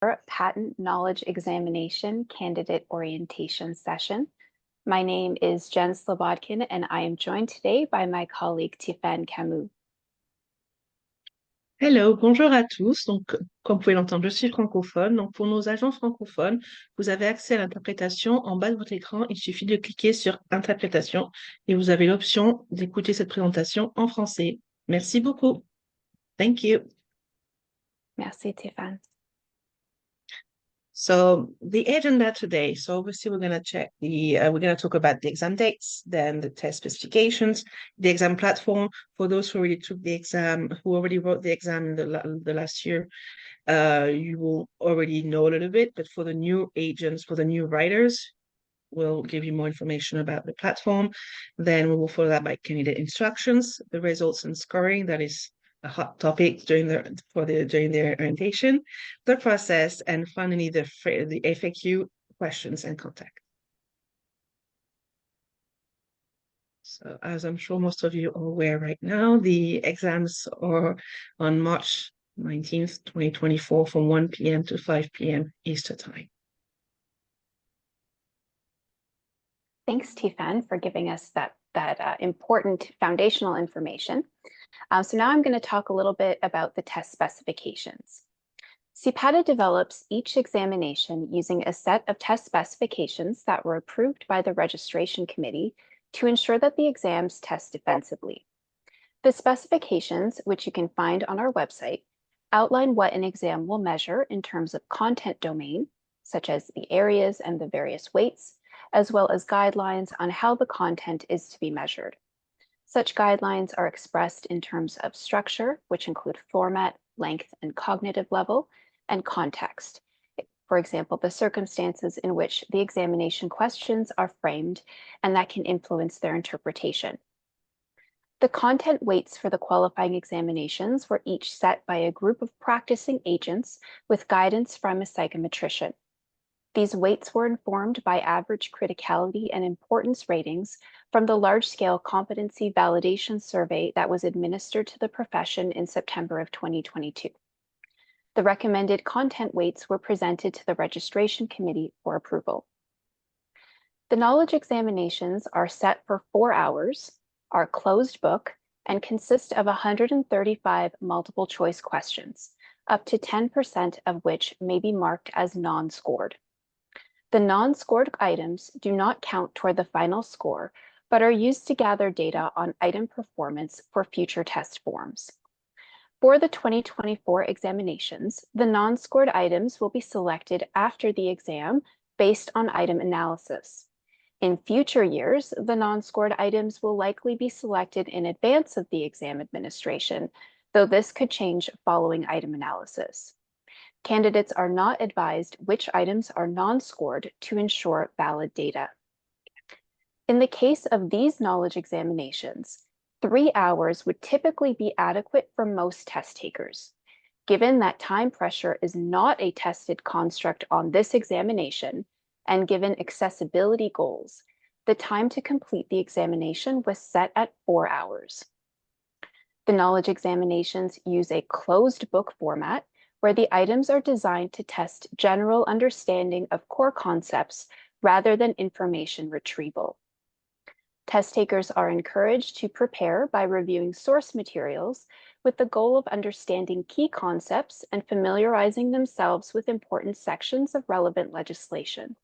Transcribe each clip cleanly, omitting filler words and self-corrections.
Patent Knowledge Examination Candidate Orientation session. My name is Jen Slobodkin, and I am joined today by my colleague Tiffany Camus. Hello, bonjour à tous. Donc, comme vous pouvez l'entendre, je suis francophone. Donc, pour nos agents francophones, vous avez accès à l'interprétation. En bas de votre écran, il suffit de cliquer sur Interprétation et vous avez l'option d'écouter cette présentation en français. Merci beaucoup. Thank you. Merci, Tiffany. So the agenda today. So obviously we're going to talk about the exam dates, then the test specifications, the exam platform for those who already took the exam, who already wrote the exam the last year. You will already know a little bit, but for the new agents, for the new writers, we'll give you more information about the platform. Then we will follow that by candidate instructions, the results and scoring. That is a hot topic during their orientation, the process, and finally the FAQ questions and contact. So as I'm sure most of you are aware right now, the exams are on March 19th, 2024 from 1 p.m. to 5 p.m. Eastern Time. Thanks, Tiffany, for giving us that important foundational information. So now I'm going to talk a little bit about the test specifications. CPATA develops each examination using a set of test specifications that were approved by the registration committee to ensure that the exams test defensively. The specifications, which you can find on our website, outline what an exam will measure in terms of content domain, such as the areas and the various weights, as well as guidelines on how the content is to be measured. Such guidelines are expressed in terms of structure, which include format, length, and cognitive level, and context. For example, the circumstances in which the examination questions are framed, and that can influence their interpretation. The content weights for the qualifying examinations were each set by a group of practicing agents with guidance from a psychometrician. These weights were informed by average criticality and importance ratings from the large-scale competency validation survey that was administered to the profession in September of 2022. The recommended content weights were presented to the registration committee for approval. The knowledge examinations are set for 4 hours, are closed book, and consist of 135 multiple choice questions, up to 10% of which may be marked as non-scored. The non-scored items do not count toward the final score, but are used to gather data on item performance for future test forms. For the 2024 examinations, the non-scored items will be selected after the exam based on item analysis. In future years, the non-scored items will likely be selected in advance of the exam administration, though this could change following item analysis. Candidates are not advised which items are non-scored to ensure valid data. In the case of these knowledge examinations, 3 hours would typically be adequate for most test takers. Given that time pressure is not a tested construct on this examination, and given accessibility goals, the time to complete the examination was set at 4 hours. The knowledge examinations use a closed book format where the items are designed to test general understanding of core concepts rather than information retrieval. Test takers are encouraged to prepare by reviewing source materials with the goal of understanding key concepts and familiarizing themselves with important sections of relevant legislation.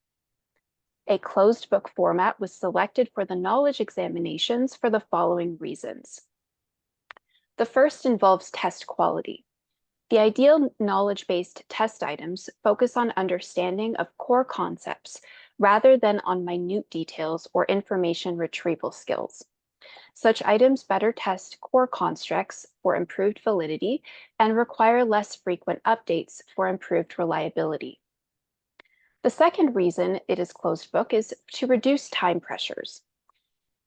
A closed book format was selected for the knowledge examinations for the following reasons. The first involves test quality. The ideal knowledge-based test items focus on understanding of core concepts rather than on minute details or information retrieval skills. Such items better test core constructs for improved validity and require less frequent updates for improved reliability. The second reason it is closed book is to reduce time pressures.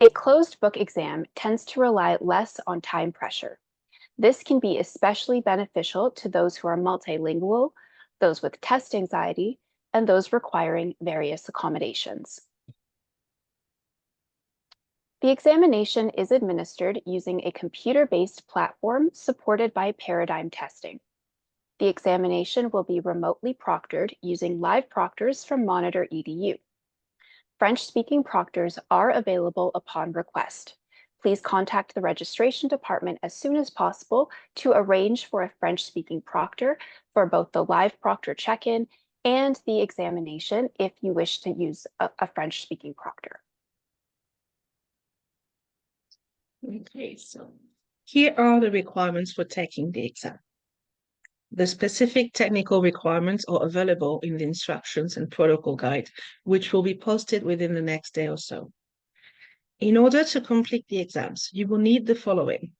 A closed book exam tends to rely less on time pressure. This can be especially beneficial to those who are multilingual, those with test anxiety, and those requiring various accommodations. The examination is administered using a computer-based platform supported by paradigm testing. The examination will be remotely proctored using live proctors from Monitor EDU. French-speaking proctors are available upon request. Please contact the registration department as soon as possible to arrange for a French-speaking proctor for both the live proctor check-in and the examination if you wish to use a French-speaking proctor. Okay, so here are the requirements for taking the exam. The specific technical requirements are available in the instructions and protocol guide, which will be posted within the next day or so. In order to complete the exams, you will need the following: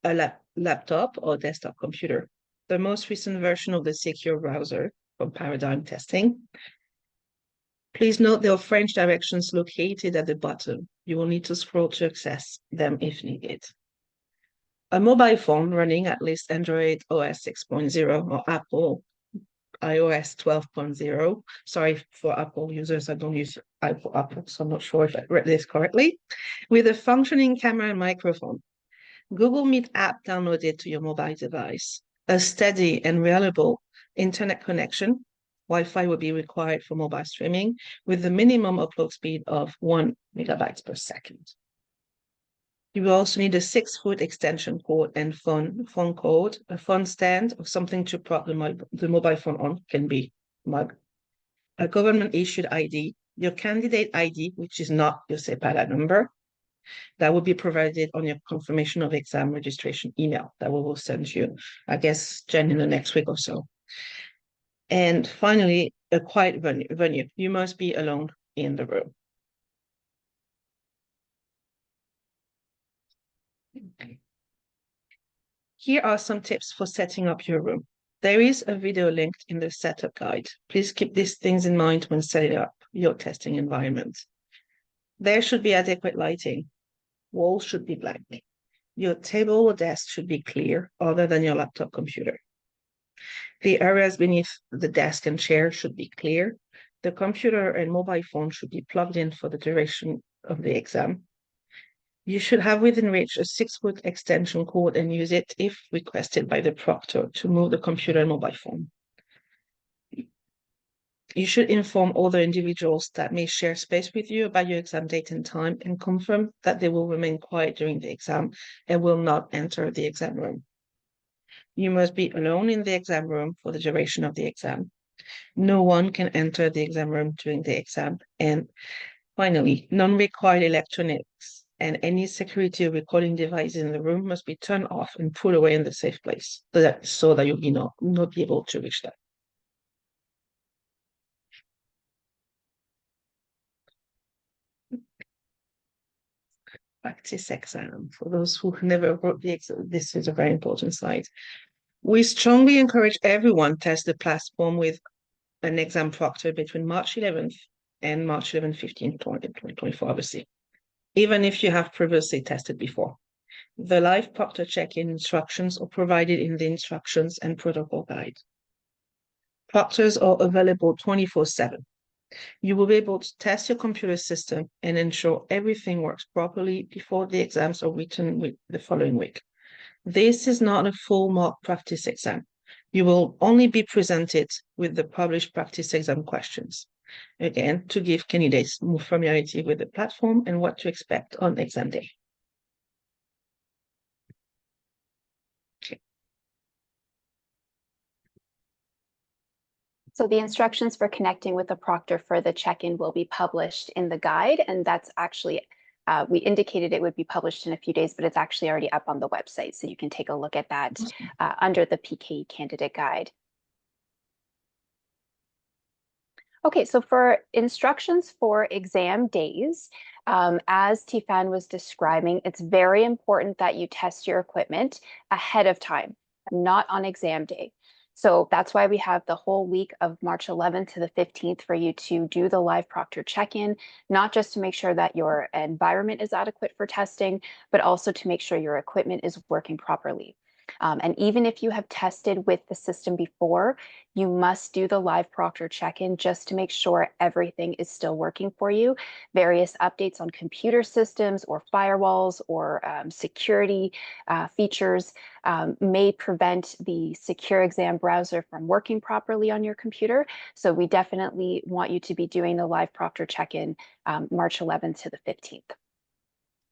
a laptop or desktop computer, the most recent version of the secure browser for paradigm testing. Please note there are French directions located at the bottom. You will need to scroll to access them if needed. A mobile phone running at least Android OS 6.0 or Apple iOS 12.0. Sorry for Apple users, I don't use Apple, so I'm not sure if I read this correctly. With a functioning camera and microphone. Google Meet app downloaded to your mobile device. A steady and reliable internet connection. Wi-Fi will be required for mobile streaming with the minimum upload speed of 1 megabytes per second. You will also need a 6-foot extension cord and phone cord, a phone stand, or something to prop the mobile phone on, can be mug, a government-issued ID, your candidate ID, which is not your CPATA number, that will be provided on your confirmation of exam registration email that we will send you, I guess, Jen, in the next week or so. And finally, a quiet venue. You must be alone in the room. Okay. Here are some tips for setting up your room. There is a video linked in the setup guide. Please keep these things in mind when setting up your testing environment. There should be adequate lighting. Walls should be blank. Your table or desk should be clear, other than your laptop computer. The areas beneath the desk and chair should be clear. The computer and mobile phone should be plugged in for the duration of the exam. You should have within reach a 6-foot extension cord and use it if requested by the proctor to move the computer and mobile phone. You should inform other individuals that may share space with you about your exam date and time and confirm that they will remain quiet during the exam and will not enter the exam room. You must be alone in the exam room for the duration of the exam. No one can enter the exam room during the exam. And finally, non-required electronics and any security recording device in the room must be turned off and put away in the safe place so that you'll not be able to reach them. Practice exam. For those who never wrote the exam, this is a very important slide. We strongly encourage everyone to test the platform with an exam proctor between March 11th and March 11th, 15th, 2024, obviously, even if you have previously tested before. The live proctor check-in instructions are provided in the instructions and protocol guide. Proctors are available 24/7. You will be able to test your computer system and ensure everything works properly before the exams are written the following week. This is not a full mock practice exam. You will only be presented with the published practice exam questions, again, to give candidates more familiarity with the platform and what to expect on exam day. Okay. So the instructions for connecting with the proctor for the check-in will be published in the guide, and that's actually, we indicated it would be published in a few days, but it's actually already up on the website, so you can take a look at that under the PKE candidate guide. Okay, so for instructions for exam days, as Tifan was describing, it's very important that you test your equipment ahead of time, not on exam day. So that's why we have the whole week of March 11th to the 15th for you to do the live proctor check-in, not just to make sure that your environment is adequate for testing, but also to make sure your equipment is working properly. And even if you have tested with the system before, you must do the live proctor check-in just to make sure everything is still working for you. Various updates on computer systems or firewalls or security features may prevent the secure exam browser from working properly on your computer. So we definitely want you to be doing the live proctor check-in March 11th to the 15th.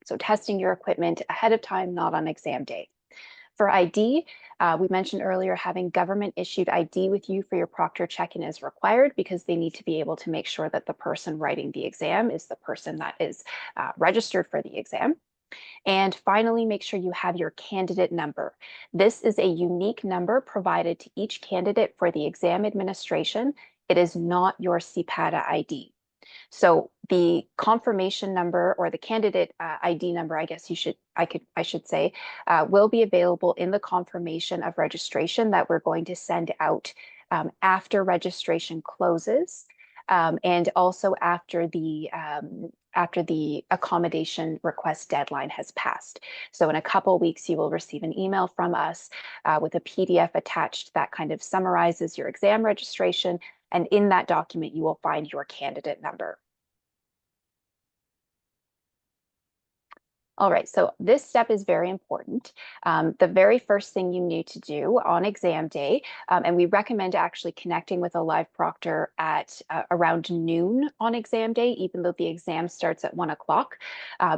So testing your equipment ahead of time, not on exam day. For ID, we mentioned earlier having government issued ID with you for your proctor check-in is required because they need to be able to make sure that the person writing the exam is the person that is registered for the exam. And finally, make sure you have your candidate number. This is a unique number provided to each candidate for the exam administration. It is not your CPATA ID. So the confirmation number or the candidate ID number, I guess I should say, will be available in the confirmation of registration that we're going to send out after registration closes, and also after the accommodation request deadline has passed. So in a couple weeks, you will receive an email from us with a PDF attached that kind of summarizes your exam registration. And in that document, you will find your candidate number. All right, so this step is very important. The very first thing you need to do on exam day, and we recommend actually connecting with a live proctor at around noon on exam day, even though the exam starts at 1 o'clock,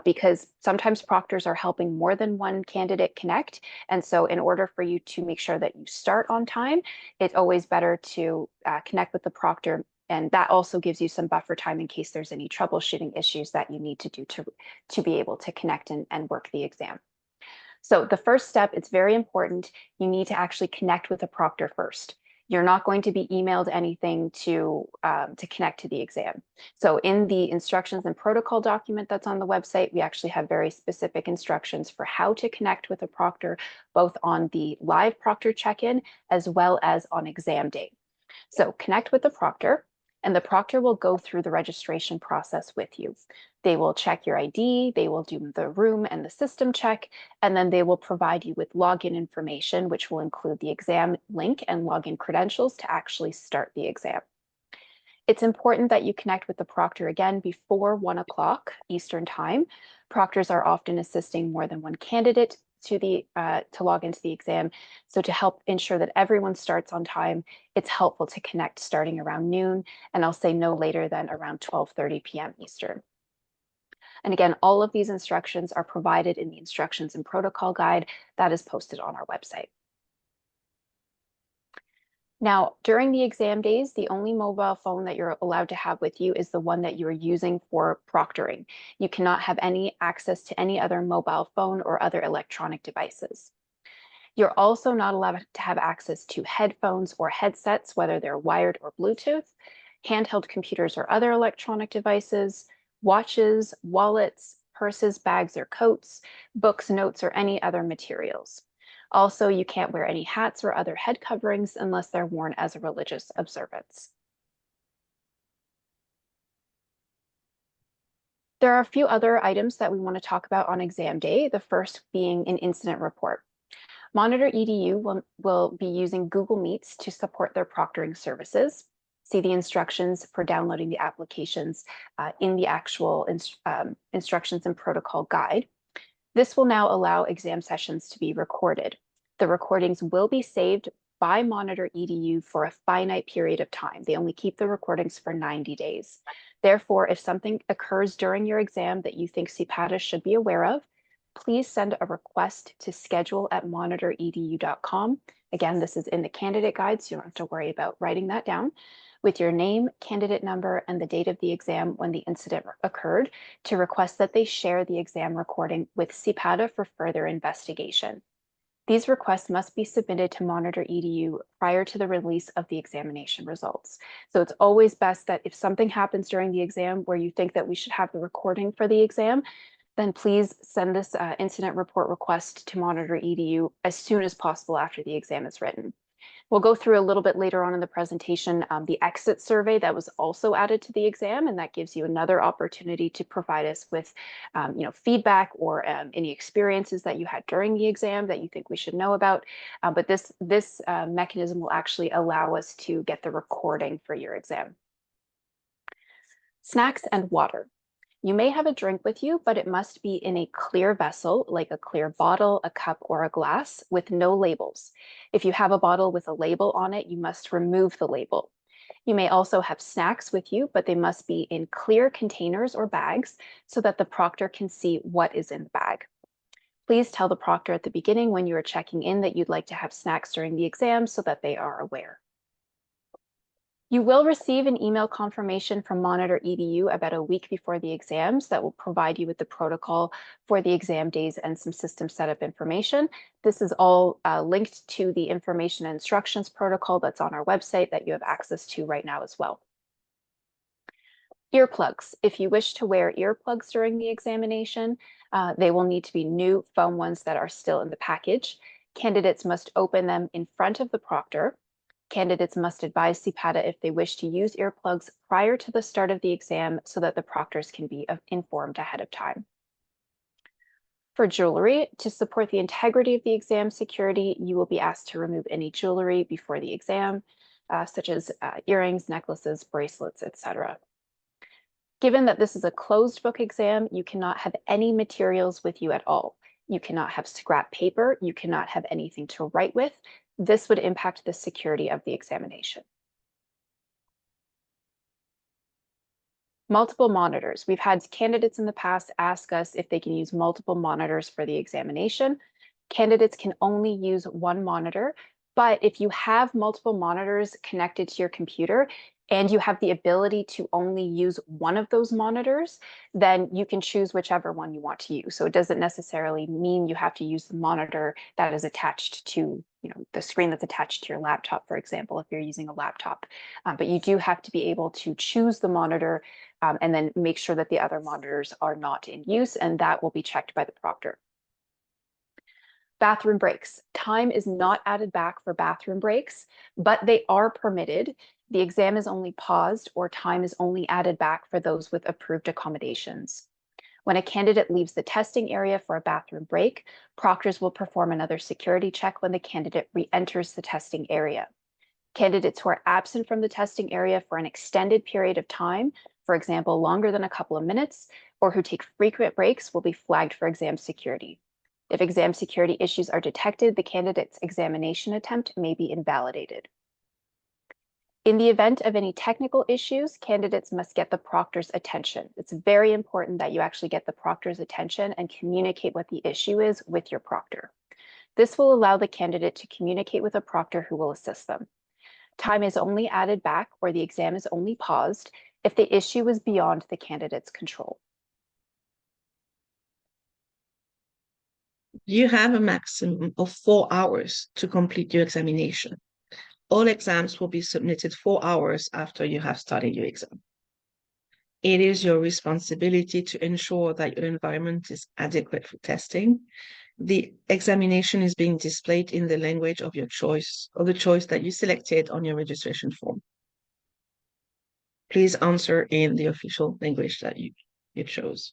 because sometimes proctors are helping more than one candidate connect. And so in order for you to make sure that you start on time, it's always better to connect with the proctor. And that also gives you some buffer time in case there's any troubleshooting issues that you need to do to be able to connect and work the exam. So the first step, it's very important. You need to actually connect with a proctor first. You're not going to be emailed anything to connect to the exam. So in the instructions and protocol document that's on the website, we actually have very specific instructions for how to connect with a proctor, both on the live proctor check-in as well as on exam day. So connect with the proctor, and the proctor will go through the registration process with you. They will check your ID, they will do the room and the system check, and then they will provide you with login information, which will include the exam link and login credentials to actually start the exam. It's important that you connect with the proctor again before 1 o'clock Eastern time. Proctors are often assisting more than one candidate to log into the exam. So to help ensure that everyone starts on time, it's helpful to connect starting around noon, and I'll say no later than around 12:30 p.m. Eastern. And again, all of these instructions are provided in the instructions and protocol guide that is posted on our website. Now, during the exam days, the only mobile phone that you're allowed to have with you is the one that you're using for proctoring. You cannot have any access to any other mobile phone or other electronic devices. You're also not allowed to have access to headphones or headsets, whether they're wired or Bluetooth, handheld computers or other electronic devices, watches, wallets, purses, bags or coats, books, notes, or any other materials. Also, you can't wear any hats or other head coverings unless they're worn as a religious observance. There are a few other items that we want to talk about on exam day, the first being an incident report. Monitor EDU will be using Google Meets to support their proctoring services. See the instructions for downloading the applications in the actual instructions and protocol guide. This will now allow exam sessions to be recorded. The recordings will be saved by Monitor EDU for a finite period of time. They only keep the recordings for 90 days. Therefore, if something occurs during your exam that you think CPATA should be aware of, please send a request to schedule@monitoredu.com. Again, this is in the candidate guide, so you don't have to worry about writing that down, with your name, candidate number, and the date of the exam when the incident occurred to request that they share the exam recording with CPATA for further investigation. These requests must be submitted to Monitor EDU prior to the release of the examination results. So it's always best that if something happens during the exam where you think that we should have the recording for the exam, then please send this incident report request to Monitor EDU as soon as possible after the exam is written. We'll go through a little bit later on in the presentation the exit survey that was also added to the exam, and that gives you another opportunity to provide us with feedback or any experiences that you had during the exam that you think we should know about. But this mechanism will actually allow us to get the recording for your exam. Snacks and water. You may have a drink with you, but it must be in a clear vessel, like a clear bottle, a cup, or a glass, with no labels. If you have a bottle with a label on it, you must remove the label. You may also have snacks with you, but they must be in clear containers or bags so that the proctor can see what is in the bag. Please tell the proctor at the beginning when you are checking in that you'd like to have snacks during the exam so that they are aware. You will receive an email confirmation from Monitor EDU about a week before the exams that will provide you with the protocol for the exam days and some system setup information. This is all linked to the information and instructions protocol that's on our website that you have access to right now as well. Earplugs. If you wish to wear earplugs during the examination, they will need to be new foam ones that are still in the package. Candidates must open them in front of the proctor. Candidates must advise CPATA if they wish to use earplugs prior to the start of the exam so that the proctors can be informed ahead of time. For jewelry, to support the integrity of the exam security, you will be asked to remove any jewelry before the exam, such as earrings, necklaces, bracelets, etc. Given that this is a closed book exam, you cannot have any materials with you at all. You cannot have scrap paper, you cannot have anything to write with. This would impact the security of the examination. Multiple monitors. We've had candidates in the past ask us if they can use multiple monitors for the examination. Candidates can only use one monitor, but if you have multiple monitors connected to your computer and you have the ability to only use one of those monitors, then you can choose whichever one you want to use. So it doesn't necessarily mean you have to use the monitor that is attached to the screen that's attached to your laptop, for example, if you're using a laptop. But you do have to be able to choose the monitor and then make sure that the other monitors are not in use, and that will be checked by the proctor. Bathroom breaks. Time is not added back for bathroom breaks, but they are permitted. The exam is only paused or time is only added back for those with approved accommodations. When a candidate leaves the testing area for a bathroom break, proctors will perform another security check when the candidate re-enters the testing area. Candidates who are absent from the testing area for an extended period of time, for example, longer than a couple of minutes, or who take frequent breaks will be flagged for exam security. If exam security issues are detected, the candidate's examination attempt may be invalidated. In the event of any technical issues, candidates must get the proctor's attention. It's very important that you actually get the proctor's attention and communicate what the issue is with your proctor. This will allow the candidate to communicate with a proctor who will assist them. Time is only added back or the exam is only paused if the issue is beyond the candidate's control. You have a maximum of 4 hours to complete your examination. All exams will be submitted 4 hours after you have started your exam. It is your responsibility to ensure that your environment is adequate for testing. The examination is being displayed in the language of your choice, or the choice that you selected on your registration form. Please answer in the official language that you chose.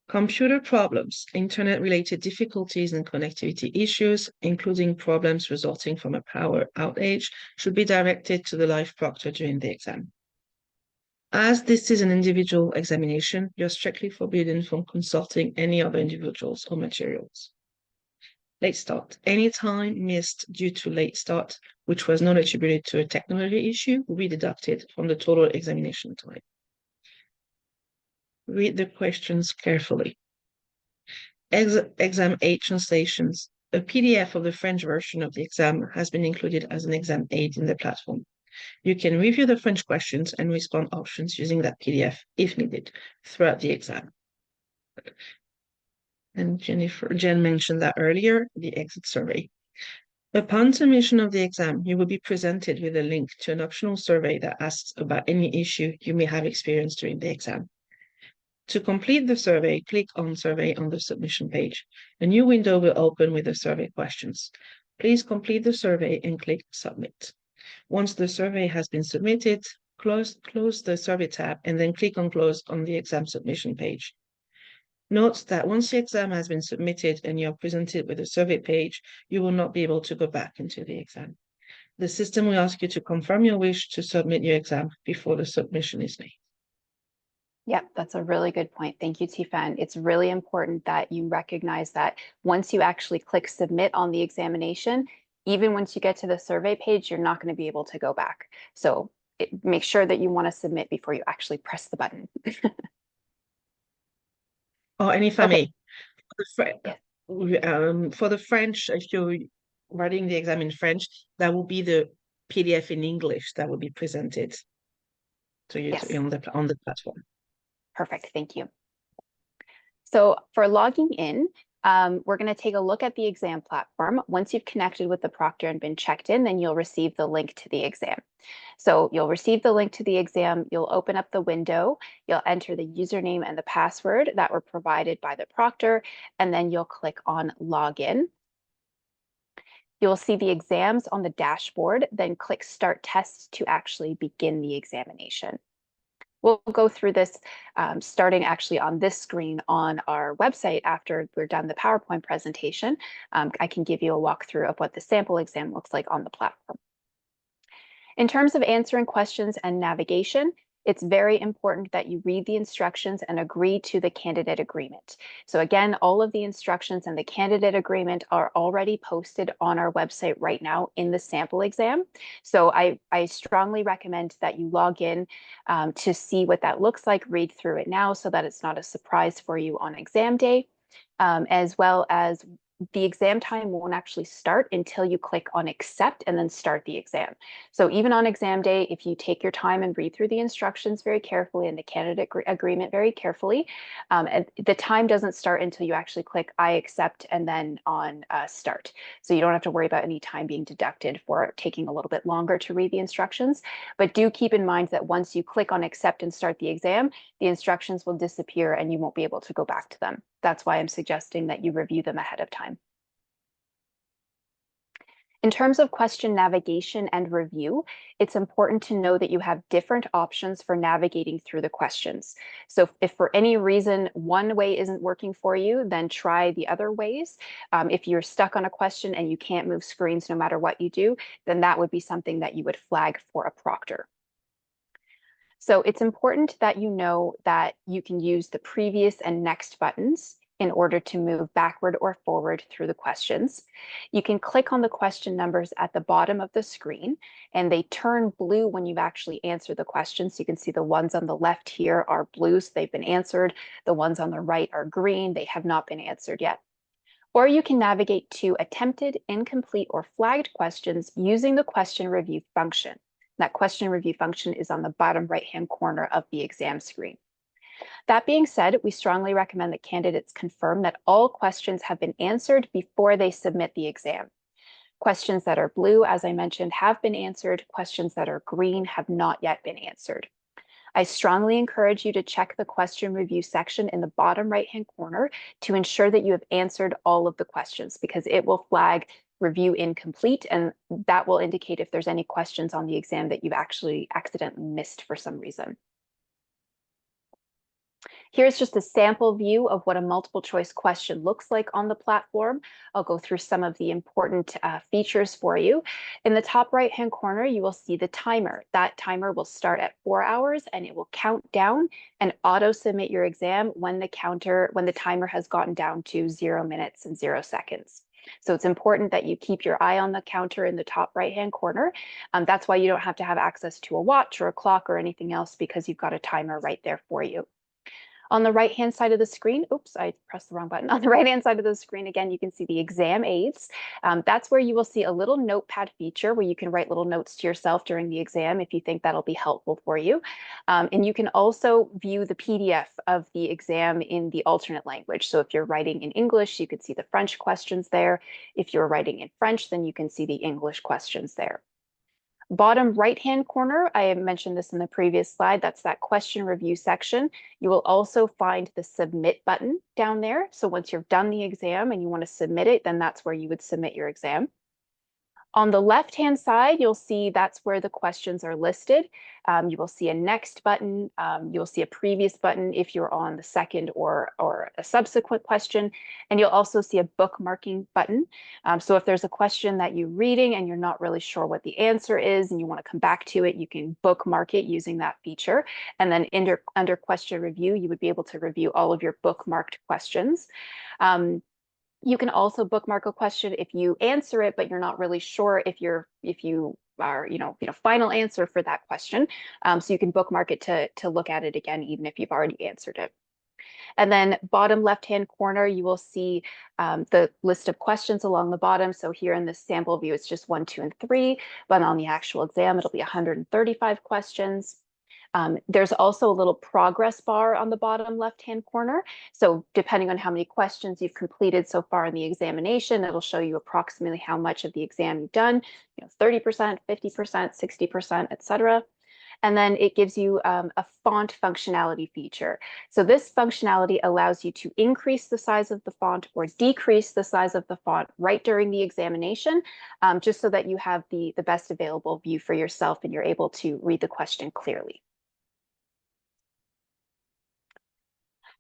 Computer problems, internet-related difficulties and connectivity issues, including problems resulting from a power outage, should be directed to the live proctor during the exam. As this is an individual examination, you're strictly forbidden from consulting any other individuals or materials. Late start. Any time missed due to late start, which was not attributed to a technology issue, will be deducted from the total examination time. Read the questions carefully. Exam aid translations. A PDF of the French version of the exam has been included as an exam aid in the platform. You can review the French questions and respond options using that PDF if needed throughout the exam. And Jen mentioned that earlier, the exit survey. Upon submission of the exam, you will be presented with a link to an optional survey that asks about any issue you may have experienced during the exam. To complete the survey, click on Survey on the submission page. A new window will open with the survey questions. Please complete the survey and click Submit. Once the survey has been submitted, close the survey tab and then click on Close on the exam submission page. Note that once the exam has been submitted and you're presented with a survey page, you will not be able to go back into the exam. The system will ask you to confirm your wish to submit your exam before the submission is made. Yep, that's a really good point. Thank you, Tifan. It's really important that you recognize that once you actually click submit on the examination, even once you get to the survey page, you're not going to be able to go back. So make sure that you want to submit before you actually press the button. Oh, and if I Okay. may, for the French, if you're writing the exam in French, that will be the PDF in English that will be presented to you Yes. on the platform. Perfect. Thank you. So for logging in, we're going to take a look at the exam platform. Once you've connected with the proctor and been checked in, then you'll receive the link to the exam. So you'll receive the link to the exam, you'll open up the window, you'll enter the username and the password that were provided by the proctor, and then you'll click on Login. You'll see the exams on the dashboard, then click Start Test to actually begin the examination. We'll go through this starting actually on this screen on our website after we're done the PowerPoint presentation. I can give you a walkthrough of what the sample exam looks like on the platform. In terms of answering questions and navigation, it's very important that you read the instructions and agree to the candidate agreement. So again, all of the instructions and the candidate agreement are already posted on our website right now in the sample exam. So I strongly recommend that you log in to see what that looks like, read through it now so that it's not a surprise for you on exam day, as well as the exam time won't actually start until you click on accept and then start the exam. So even on exam day, if you take your time and read through the instructions very carefully and the candidate agreement very carefully, and the time doesn't start until you actually click I accept and then on start. So you don't have to worry about any time being deducted for taking a little bit longer to read the instructions. But do keep in mind that once you click on accept and start the exam, the instructions will disappear and you won't be able to go back to them. That's why I'm suggesting that you review them ahead of time. In terms of question navigation and review, it's important to know that you have different options for navigating through the questions. So if for any reason one way isn't working for you, then try the other ways. If you're stuck on a question and you can't move screens no matter what you do, then that would be something that you would flag for a proctor. So it's important that you know that you can use the previous and next buttons in order to move backward or forward through the questions. You can click on the question numbers at the bottom of the screen, and they turn blue when you've actually answered the question. So you can see the ones on the left here are blue, so they've been answered. The ones on the right are green, they have not been answered yet. Or you can navigate to attempted, incomplete, or flagged questions using the question review function. That question review function is on the bottom right-hand corner of the exam screen. That being said, we strongly recommend that candidates confirm that all questions have been answered before they submit the exam. Questions that are blue, as I mentioned, have been answered. Questions that are green have not yet been answered. I strongly encourage you to check the question review section in the bottom right-hand corner to ensure that you have answered all of the questions, because it will flag review incomplete, and that will indicate if there's any questions on the exam that you've actually accidentally missed for some reason. Here's just a sample view of what a multiple choice question looks like on the platform. I'll go through some of the important features for you. In the top right-hand corner, you will see the timer. That timer will start at 4 hours and it will count down and auto submit your exam when the timer has gotten down to 0 minutes and 0 seconds. So it's important that you keep your eye on the counter in the top right-hand corner. That's why you don't have to have access to a watch or a clock or anything else, because you've got a timer right there for you. On the right-hand side of the screen, oops, I pressed the wrong button. On the right-hand side of the screen, again, you can see the exam aids. That's where you will see a little notepad feature where you can write little notes to yourself during the exam if you think that'll be helpful for you. And you can also view the PDF of the exam in the alternate language. So if you're writing in English, you could see the French questions there. If you're writing in French, then you can see the English questions there. Bottom right-hand corner, I mentioned this in the previous slide, that's that question review section. You will also find the submit button down there. So once you've done the exam and you want to submit it, then that's where you would submit your exam. On the left-hand side, you'll see that's where the questions are listed. You will see a next button. You'll see a previous button if you're on the second or a subsequent question. And you'll also see a bookmarking button. So if there's a question that you're reading and you're not really sure what the answer is and you want to come back to it, you can bookmark it using that feature. And then under question review, you would be able to review all of your bookmarked questions. You can also bookmark a question if you answer it, but you're not really sure if you are, final answer for that question. So you can bookmark it to look at it again, even if you've already answered it. And then bottom left-hand corner, you will see the list of questions along the bottom. So here in this sample view, it's just 1, 2, and 3, but on the actual exam, it'll be 135 questions. There's also a little progress bar on the bottom left-hand corner. So depending on how many questions you've completed so far in the examination, it'll show you approximately how much of the exam you've done, 30%, 50%, 60%, etc. And then it gives you a font functionality feature. So this functionality allows you to increase the size of the font or decrease the size of the font right during the examination, just so that you have the best available view for yourself and you're able to read the question clearly.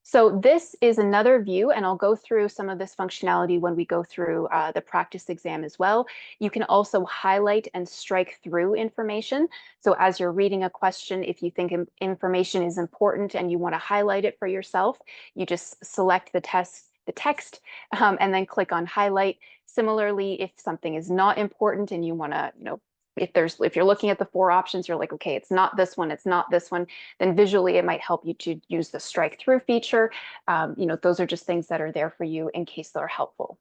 So this is another view, and I'll go through some of this functionality when we go through the practice exam as well. You can also highlight and strike through information. So as you're reading a question, if you think information is important and you want to highlight it for yourself, you just select the text, and then click on highlight. Similarly, if something is not important and you want to, if you're looking at the 4 options, you're like, okay, it's not this one, it's not this one, then visually it might help you to use the strike through feature. Those are just things that are there for you in case they're helpful.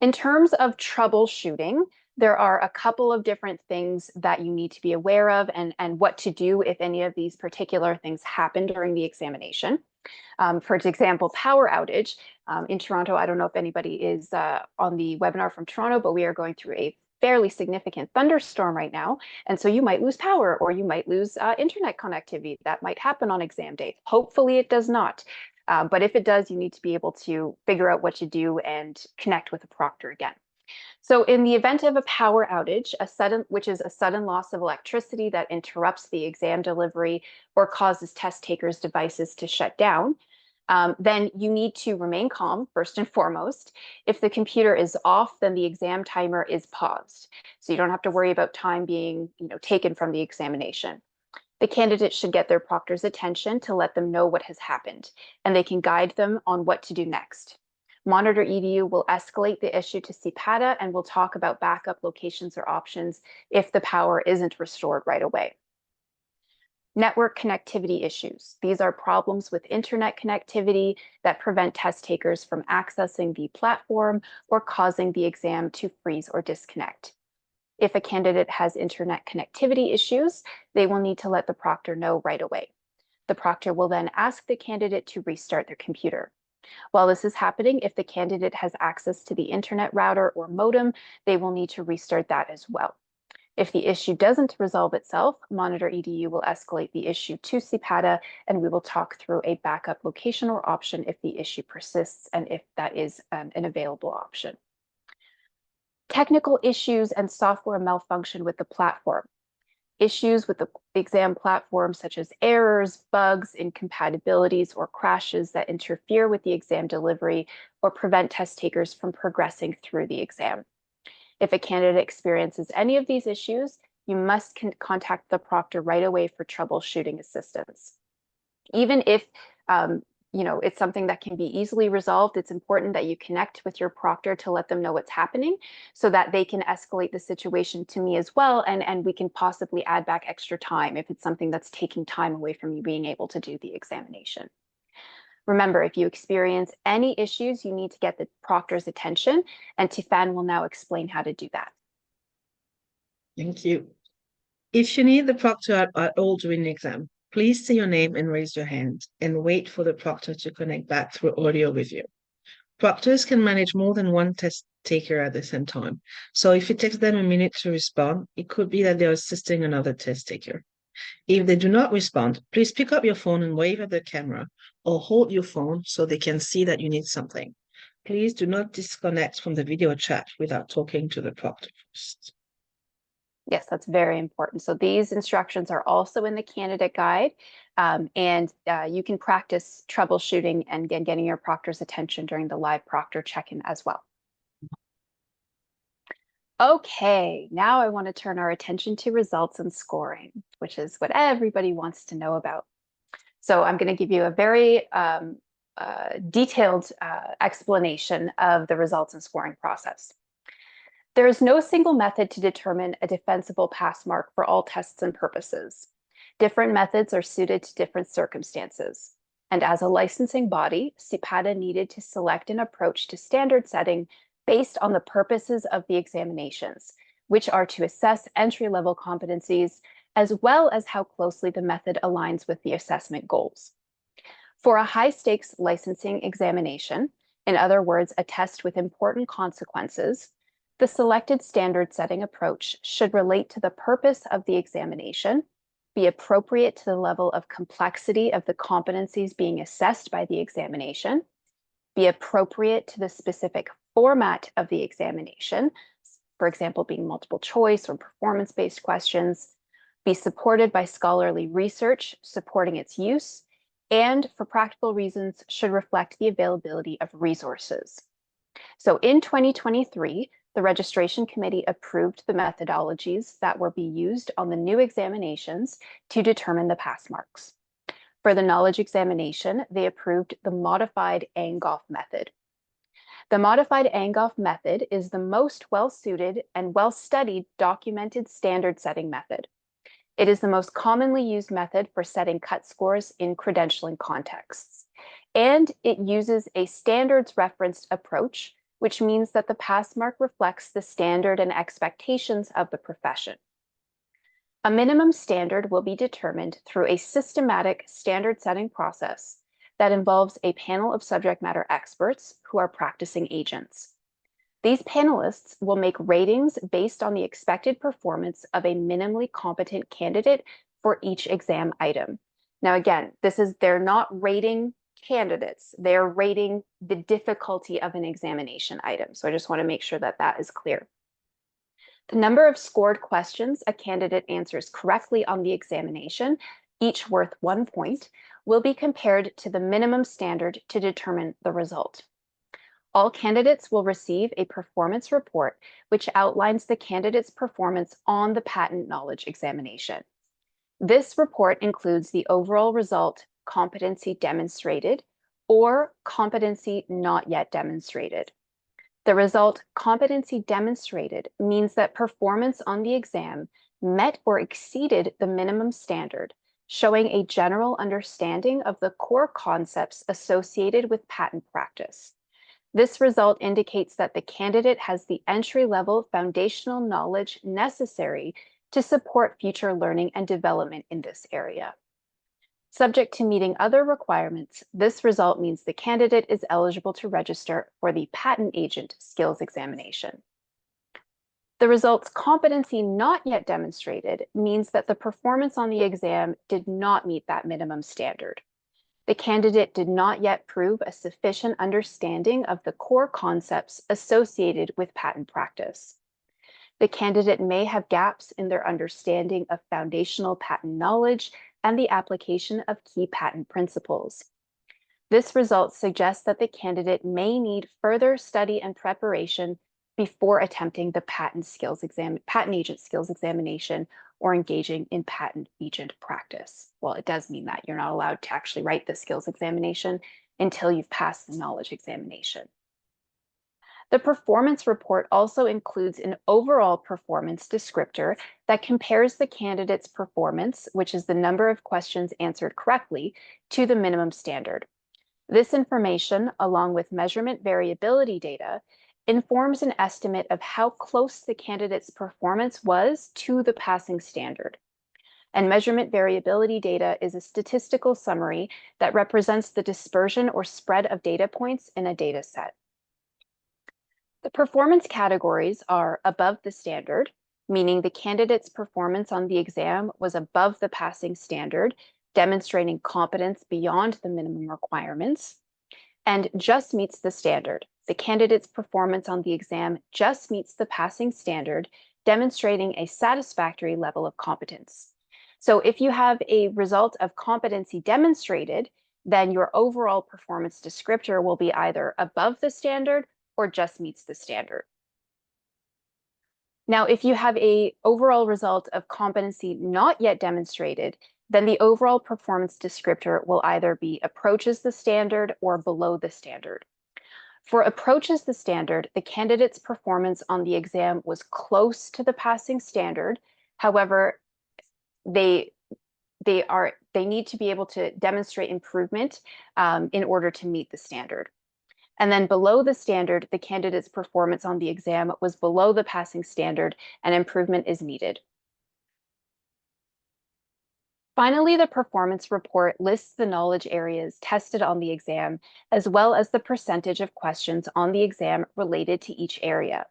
In terms of troubleshooting, there are a couple of different things that you need to be aware of and what to do if any of these particular things happen during the examination. For example, power outage. In Toronto, I don't know if anybody is on the webinar from Toronto, but we are going through a fairly significant thunderstorm right now. And so you might lose power or you might lose internet connectivity. That might happen on exam day. Hopefully it does not. But if it does, you need to be able to figure out what to do and connect with a proctor again. So in the event of a power outage, which is a sudden loss of electricity that interrupts the exam delivery or causes test takers' devices to shut down, then you need to remain calm first and foremost. If the computer is off, then the exam timer is paused. So you don't have to worry about time being, taken from the examination. The candidate should get their proctor's attention to let them know what has happened, and they can guide them on what to do next. Monitor EDU will escalate the issue to CPATA and will talk about backup locations or options if the power isn't restored right away. Network connectivity issues. These are problems with internet connectivity that prevent test takers from accessing the platform or causing the exam to freeze or disconnect. If a candidate has internet connectivity issues, they will need to let the proctor know right away. The proctor will then ask the candidate to restart their computer. While this is happening, if the candidate has access to the internet router or modem, they will need to restart that as well. If the issue doesn't resolve itself, Monitor EDU will escalate the issue to CPATA, and we will talk through a backup location or option if the issue persists and if that is an available option. Technical issues and software malfunction with the platform. Issues with the exam platform, such as errors, bugs, incompatibilities, or crashes that interfere with the exam delivery or prevent test takers from progressing through the exam. If a candidate experiences any of these issues, you must contact the proctor right away for troubleshooting assistance. Even if it's something that can be easily resolved, it's important that you connect with your proctor to let them know what's happening so that they can escalate the situation to me as well, and we can possibly add back extra time if it's something that's taking time away from you being able to do the examination. Remember, if you experience any issues, you need to get the proctor's attention, and Tifan will now explain how to do that. Thank you. If you need the proctor at all during the exam, please say your name and raise your hand and wait for the proctor to connect back through audio with you. Proctors can manage more than one test taker at the same time. So if it takes them a minute to respond, it could be that they're assisting another test taker. If they do not respond, please pick up your phone and wave at the camera or hold your phone so they can see that you need something. please do not disconnect from the video chat without talking to the proctor first. Yes, that's very important. So these instructions are also in the candidate guide, and you can practice troubleshooting and getting your proctor's attention during the live proctor check-in as well. Okay, now I want to turn our attention to results and scoring, which is what everybody wants to know about. So I'm going to give you a very detailed explanation of the results and scoring process. There is no single method to determine a defensible pass mark for all tests and purposes. Different methods are suited to different circumstances. And as a licensing body, CPATA needed to select an approach to standard setting based on the purposes of the examinations, which are to assess entry-level competencies, as well as how closely the method aligns with the assessment goals. For a high-stakes licensing examination, in other words, a test with important consequences, the selected standard setting approach should relate to the purpose of the examination, be appropriate to the level of complexity of the competencies being assessed by the examination, be appropriate to the specific format of the examination, for example, being multiple choice or performance-based questions, be supported by scholarly research supporting its use, and for practical reasons should reflect the availability of resources. So in 2023, the registration committee approved the methodologies that will be used on the new examinations to determine the pass marks. For the knowledge examination, they approved the modified Angoff method. The modified Angoff method is the most well-suited and well-studied documented standard setting method. It is the most commonly used method for setting cut scores in credentialing contexts. And it uses a standards referenced approach, which means that the pass mark reflects the standard and expectations of the profession. A minimum standard will be determined through a systematic standard setting process that involves a panel of subject matter experts who are practicing agents. These panelists will make ratings based on the expected performance of a minimally competent candidate for each exam item. Now, again, they're not rating candidates, they're rating the difficulty of an examination item. So I just want to make sure that that is clear. The number of scored questions a candidate answers correctly on the examination, each worth 1 point, will be compared to the minimum standard to determine the result. All candidates will receive a performance report, which outlines the candidate's performance on the patent knowledge examination. This report includes the overall result, competency demonstrated, or competency not yet demonstrated. The result, competency demonstrated, means that performance on the exam met or exceeded the minimum standard, showing a general understanding of the core concepts associated with patent practice. This result indicates that the candidate has the entry-level foundational knowledge necessary to support future learning and development in this area. Subject to meeting other requirements, this result means the candidate is eligible to register for the patent agent skills examination. The result's competency not yet demonstrated means that the performance on the exam did not meet that minimum standard. The candidate did not yet prove a sufficient understanding of the core concepts associated with patent practice. The candidate may have gaps in their understanding of foundational patent knowledge and the application of key patent principles. This result suggests that the candidate may need further study and preparation before attempting the patent agent skills examination or engaging in patent agent practice. Well, it does mean that you're not allowed to actually write the skills examination until you've passed the knowledge examination. The performance report also includes an overall performance descriptor that compares the candidate's performance, which is the number of questions answered correctly, to the minimum standard. This information, along with measurement variability data, informs an estimate of how close the candidate's performance was to the passing standard. And measurement variability data is a statistical summary that represents the dispersion or spread of data points in a data set. The performance categories are above the standard, meaning the candidate's performance on the exam was above the passing standard, demonstrating competence beyond the minimum requirements, and just meets the standard, the candidate's performance on the exam just meets the passing standard, demonstrating a satisfactory level of competence. So if you have a result of competency demonstrated, then your overall performance descriptor will be either above the standard or just meets the standard. Now, if you have an overall result of competency not yet demonstrated, then the overall performance descriptor will either be approaches the standard or below the standard. For approaches the standard, the candidate's performance on the exam was close to the passing standard. However, they need to be able to demonstrate improvement in order to meet the standard. And then below the standard, the candidate's performance on the exam was below the passing standard and improvement is needed. Finally, the performance report lists the knowledge areas tested on the exam, as well as the percentage of questions on the exam related to each area.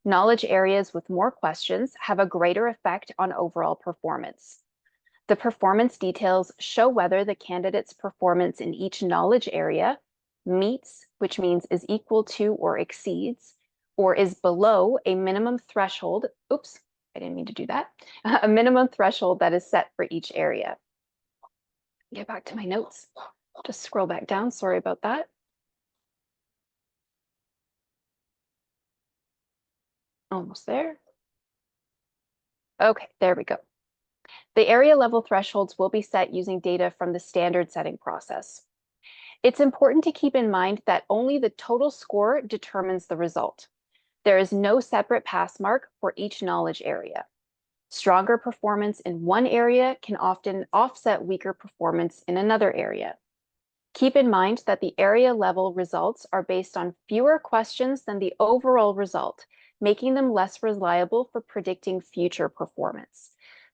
Knowledge areas with more questions have a greater effect on overall performance. The performance details show whether the candidate's performance in each knowledge area meets, which means is equal to or exceeds, or is below a minimum threshold. Oops, I didn't mean to do that. A minimum threshold that is set for each area. Get back to my notes. Just scroll back down. Sorry about that. Almost there. Okay, there we go. The area level thresholds will be set using data from the standard setting process. It's important to keep in mind that only the total score determines the result. There is no separate pass mark for each knowledge area. Stronger performance in one area can often offset weaker performance in another area. Keep in mind that the area level results are based on fewer questions than the overall result, making them less reliable for predicting future performance.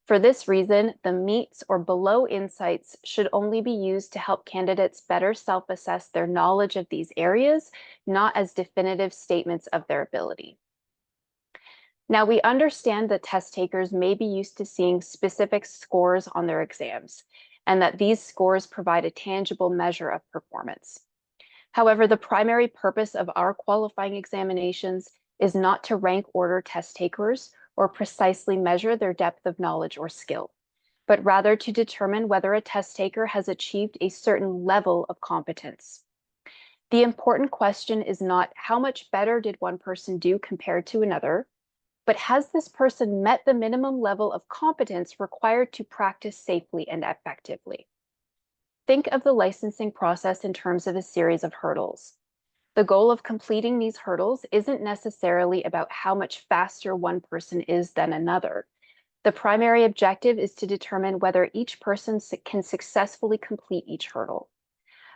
For this reason, the meets or below insights should only be used to help candidates better self-assess their knowledge of these areas, not as definitive statements of their ability. Now, we understand that test takers may be used to seeing specific scores on their exams, and that these scores provide a tangible measure of performance. However, the primary purpose of our qualifying examinations is not to rank order test takers or precisely measure their depth of knowledge or skill, but rather to determine whether a test taker has achieved a certain level of competence. The important question is not how much better did one person do compared to another, but has this person met the minimum level of competence required to practice safely and effectively? Think of the licensing process in terms of a series of hurdles. The goal of completing these hurdles isn't necessarily about how much faster one person is than another. The primary objective is to determine whether each person can successfully complete each hurdle.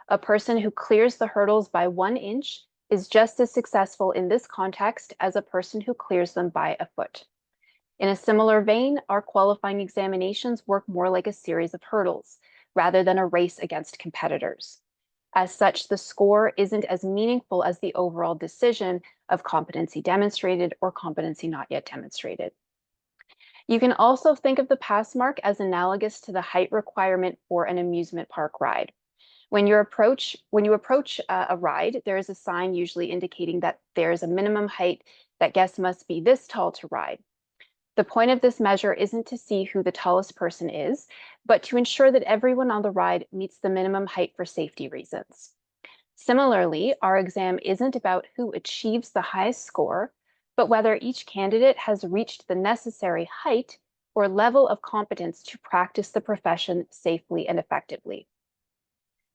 A person who clears the hurdles by 1 inch is just as successful in this context as a person who clears them by a foot. In a similar vein, our qualifying examinations work more like a series of hurdles, rather than a race against competitors. As such, the score isn't as meaningful as the overall decision of competency demonstrated or competency not yet demonstrated. You can also think of the pass mark as analogous to the height requirement for an amusement park ride. When you approach a ride, there is a sign usually indicating that there is a minimum height that guests must be this tall to ride. The point of this measure isn't to see who the tallest person is, but to ensure that everyone on the ride meets the minimum height for safety reasons. Similarly, our exam isn't about who achieves the highest score, but whether each candidate has reached the necessary height or level of competence to practice the profession safely and effectively.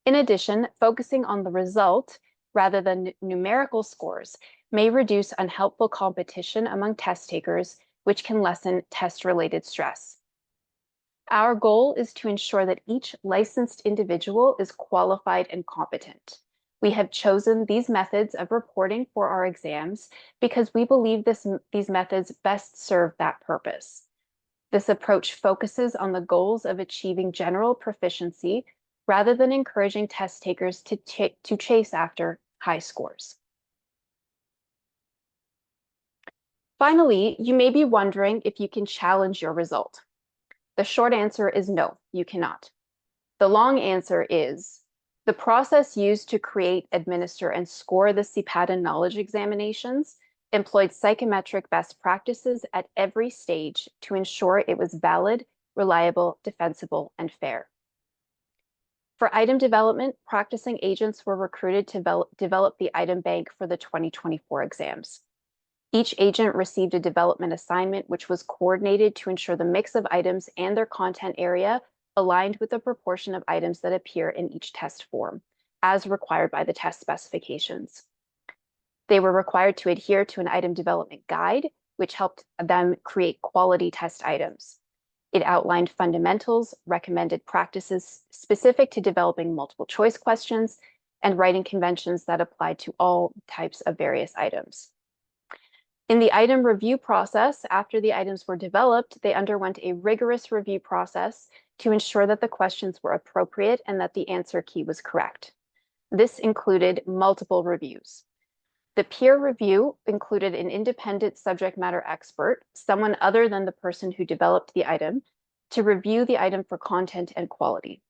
In addition, focusing on the result rather than numerical scores may reduce unhelpful competition among test takers, which can lessen test-related stress. Our goal is to ensure that each licensed individual is qualified and competent. We have chosen these methods of reporting for our exams because we believe these methods best serve that purpose. This approach focuses on the goals of achieving general proficiency rather than encouraging test takers to chase after high scores. Finally, you may be wondering if you can challenge your result. The short answer is no, you cannot. The long answer is The process used to create, administer, and score the CPATA knowledge examinations employed psychometric best practices at every stage to ensure it was valid, reliable, defensible, and fair. For item development, practicing agents were recruited to develop the item bank for the 2024 exams. Each agent received a development assignment, which was coordinated to ensure the mix of items and their content area aligned with the proportion of items that appear in each test form, as required by the test specifications. They were required to adhere to an item development guide, which helped them create quality test items. It outlined fundamentals, recommended practices specific to developing multiple choice questions, and writing conventions that applied to all types of various items. In the item review process, after the items were developed, they underwent a rigorous review process to ensure that the questions were appropriate and that the answer key was correct. This included multiple reviews. The peer review included an independent subject matter expert, someone other than the person who developed the item, to review the item for content and quality.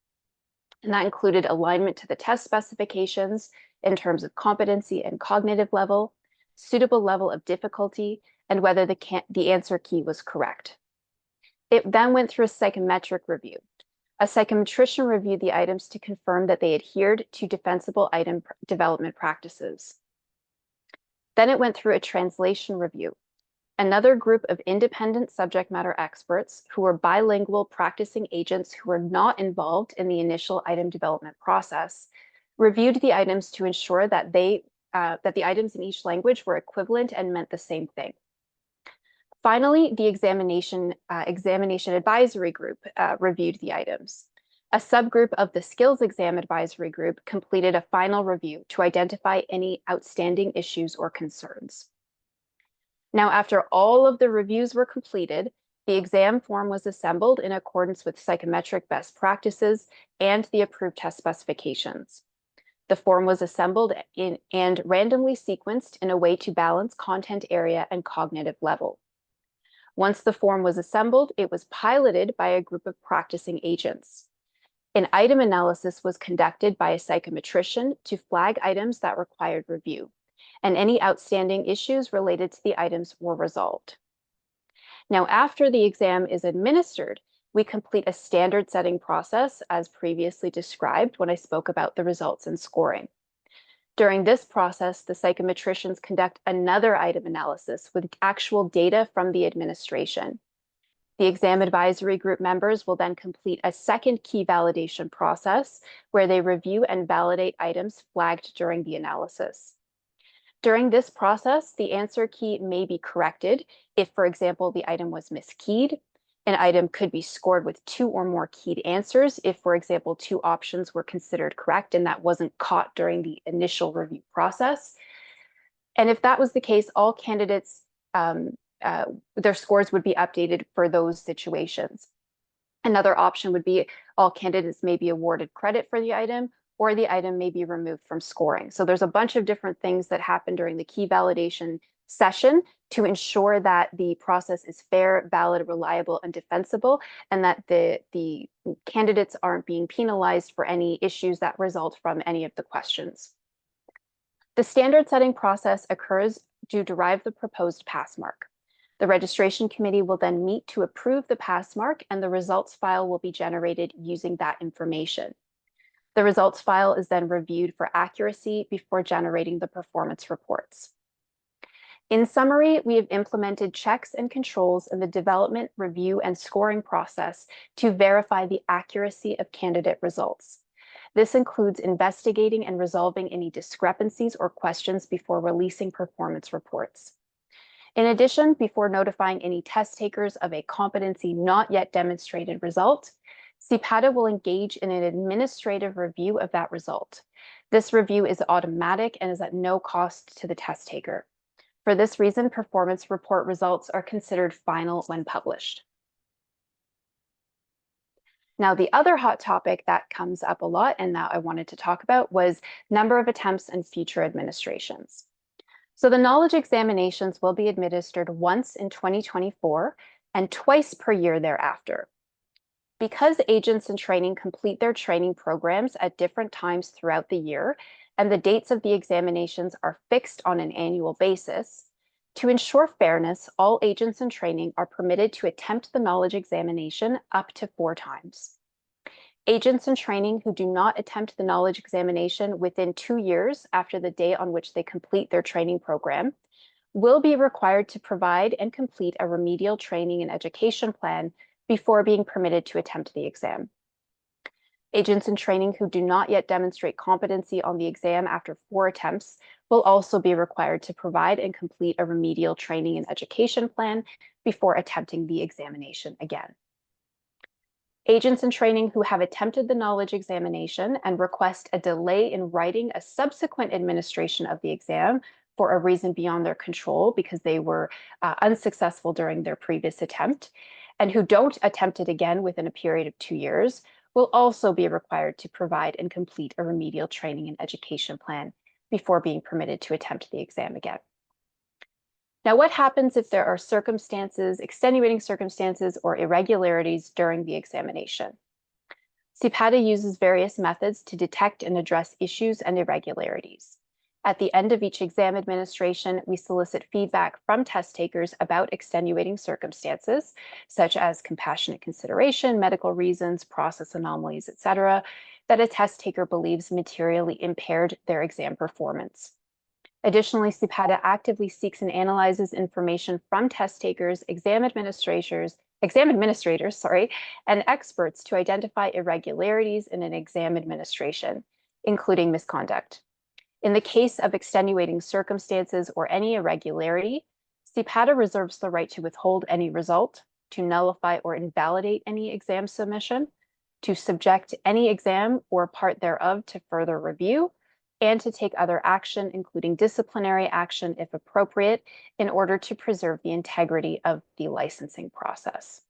And that included alignment to the test specifications in terms of competency and cognitive level, suitable level of difficulty, and whether the answer key was correct. It then went through a psychometric review. A psychometrician reviewed the items to confirm that they adhered to defensible item development practices. Then it went through a translation review. Another group of independent subject matter experts who were bilingual practicing agents who were not involved in the initial item development process reviewed the items to ensure that the items in each language were equivalent and meant the same thing. Finally, the examination advisory group reviewed the items. A subgroup of the skills exam advisory group completed a final review to identify any outstanding issues or concerns. Now, after all of the reviews were completed, the exam form was assembled in accordance with psychometric best practices and the approved test specifications. The form was assembled and randomly sequenced in a way to balance content area and cognitive level. Once the form was assembled, it was piloted by a group of practicing agents. An item analysis was conducted by a psychometrician to flag items that required review, and any outstanding issues related to the items were resolved. Now, after the exam is administered, we complete a standard setting process as previously described when I spoke about the results and scoring. During this process, the psychometricians conduct another item analysis with actual data from the administration. The exam advisory group members will then complete a second key validation process where they review and validate items flagged during the analysis. During this process, the answer key may be corrected if, for example, the item was miskeyed. An item could be scored with 2 or more keyed answers if, for example, 2 options were considered correct and that wasn't caught during the initial review process. And if that was the case, all candidates, their scores would be updated for those situations. Another option would be all candidates may be awarded credit for the item, or the item may be removed from scoring. So there's a bunch of different things that happen during the key validation session to ensure that the process is fair, valid, reliable, and defensible, and that the candidates aren't being penalized for any issues that result from any of the questions. The standard setting process occurs to derive the proposed pass mark. The registration committee will then meet to approve the pass mark, and the results file will be generated using that information. The results file is then reviewed for accuracy before generating the performance reports. In summary, we have implemented checks and controls in the development, review, and scoring process to verify the accuracy of candidate results. This includes investigating and resolving any discrepancies or questions before releasing performance reports. In addition, before notifying any test takers of a competency not yet demonstrated result, CPATA will engage in an administrative review of that result. This review is automatic and is at no cost to the test taker. For this reason, performance report results are considered final when published. Now, the other hot topic that comes up a lot and that I wanted to talk about was number of attempts and future administrations. So the knowledge examinations will be administered once in 2024 and twice per year thereafter. Because agents in training complete their training programs at different times throughout the year, and the dates of the examinations are fixed on an annual basis, to ensure fairness, all agents in training are permitted to attempt the knowledge examination up to 4 times. Agents in training who do not attempt the knowledge examination within 2 years after the day on which they complete their training program will be required to provide and complete a remedial training and education plan before being permitted to attempt the exam. Agents in training who do not yet demonstrate competency on the exam after 4 attempts will also be required to provide and complete a remedial training and education plan before attempting the examination again. Agents in training who have attempted the knowledge examination and request a delay in writing a subsequent administration of the exam for a reason beyond their control because they were unsuccessful during their previous attempt, and who don't attempt it again within a period of 2 years, will also be required to provide and complete a remedial training and education plan before being permitted to attempt the exam again. Now, what happens if there are circumstances, extenuating circumstances, or irregularities during the examination? CPATA uses various methods to detect and address issues and irregularities. At the end of each exam administration, we solicit feedback from test takers about extenuating circumstances, such as compassionate consideration, medical reasons, process anomalies, etc., that a test taker believes materially impaired their exam performance. Additionally, CPATA actively seeks and analyzes information from test takers, exam administrators, and experts to identify irregularities in an exam administration, including misconduct. In the case of extenuating circumstances or any irregularity, CPATA reserves the right to withhold any result, to nullify or invalidate any exam submission, to subject any exam or part thereof to further review, and to take other action, including disciplinary action if appropriate, in order to preserve the integrity of the licensing process.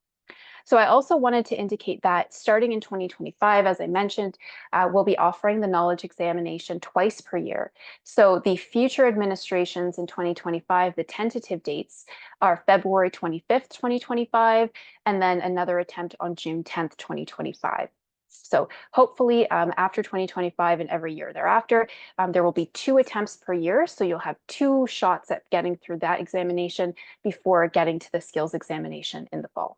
So I also wanted to indicate that starting in 2025, as I mentioned, we'll be offering the knowledge examination twice per year. So the future administrations in 2025, the tentative dates are February 25th, 2025, and then another attempt on June 10th, 2025. So hopefully after 2025 and every year thereafter, there will be 2 attempts per year. So you'll have 2 shots at getting through that examination before getting to the skills examination in the fall.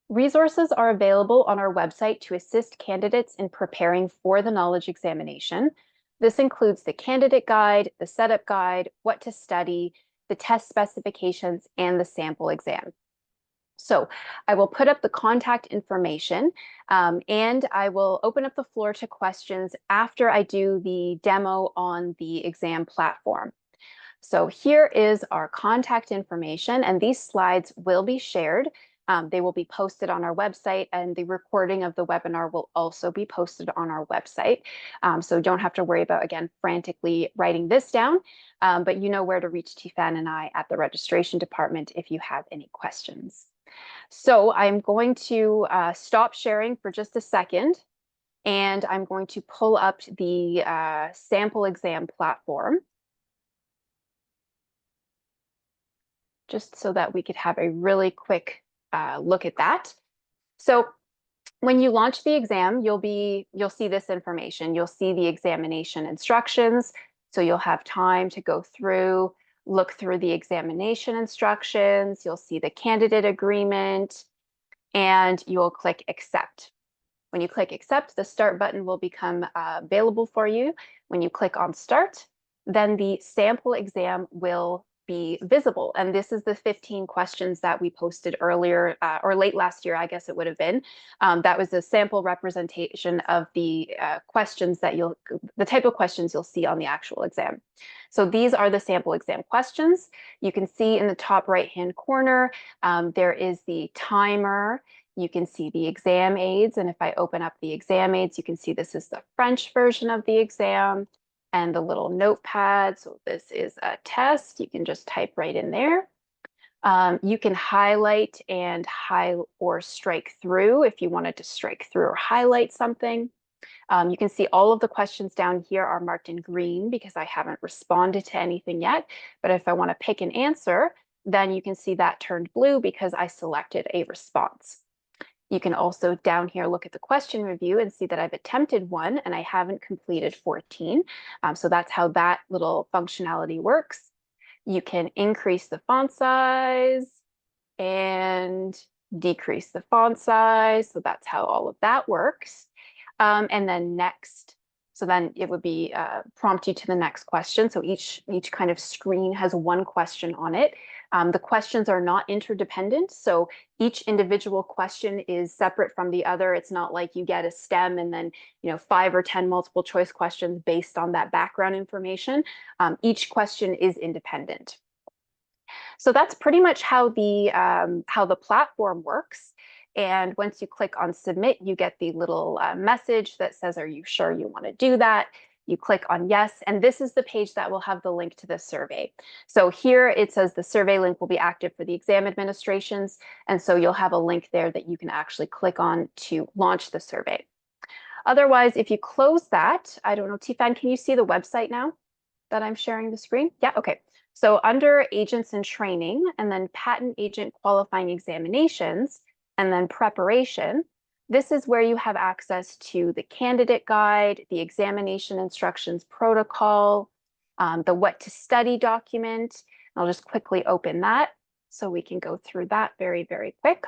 Resources are available on our website to assist candidates in preparing for the knowledge examination. This includes the candidate guide, the setup guide, what to study, the test specifications, and the sample exam. So I will put up the contact information and I will open up the floor to questions after I do the demo on the exam platform. So here is our contact information, and these slides will be shared. They will be posted on our website, and the recording of the webinar will also be posted on our website. So don't have to worry about, again, frantically writing this down, but you know where to reach Tifan and I at the registration department if you have any questions. So I'm going to stop sharing for just a second, and I'm going to pull up the sample exam platform, just so that we could have a really quick look at that. So when you launch the exam, you'll see this information. You'll see the examination instructions. So you'll have time to go through, look through the examination instructions. You'll see the candidate agreement, and you'll click accept. When you click accept, the start button will become available for you. When you click on start, then the sample exam will be visible. And this is the 15 questions that we posted earlier or late last year, I guess it would have been. That was a sample representation of the questions that the type of questions you'll see on the actual exam. So these are the sample exam questions. You can see in the top right-hand corner, there is the timer. You can see the exam aids. And if I open up the exam aids, you can see this is the French version of the exam and the little notepad. So this is a test. You can just type right in there. You can highlight and or strike through if you wanted to strike through or highlight something. You can see all of the questions down here are marked in green because I haven't responded to anything yet. But if I want to pick an answer, then you can see that turned blue because I selected a response. You can also down here look at the question review and see that I've attempted 1 and I haven't completed 14. So that's how that little functionality works. You can increase the font size and decrease the font size. So that's how all of that works. And then next, so then it would be prompt you to the next question. So each kind of screen has one question on it. The questions are not interdependent. So each individual question is separate from the other. It's not like you get a STEM and then 5 or 10 multiple choice questions based on that background information. Each question is independent. So that's pretty much how the platform works. And once you click on submit, you get the little message that says, are you sure you want to do that? You click on yes, and this is the page that will have the link to the survey. So here it says the survey link will be active for the exam administrations. And so you'll have a link there that you can actually click on to launch the survey. Otherwise, if you close that, I don't know, Tifan, can you see the website now that I'm sharing the screen? Yeah, okay. So under agents and training, and then patent agent qualifying examinations, and then preparation, this is where you have access to the candidate guide, the examination instructions protocol, the what to study document. I'll just quickly open that so we can go through that very, very quick.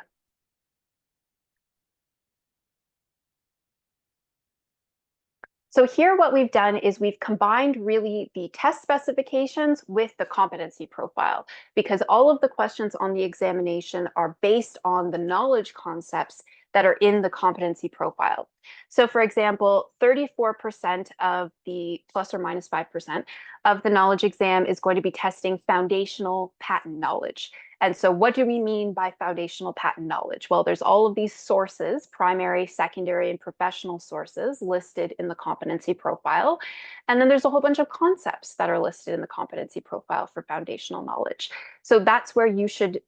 So here what we've done is we've combined really the test specifications with the competency profile, because all of the questions on the examination are based on the knowledge concepts that are in the competency profile. So for example, 34% of the plus or minus 5% of the knowledge exam is going to be testing foundational patent knowledge. And so what do we mean by foundational patent knowledge? Well, there's all of these sources, primary, secondary, and professional sources listed in the competency profile. And then there's a whole bunch of concepts that are listed in the competency profile for foundational knowledge. So that's where you should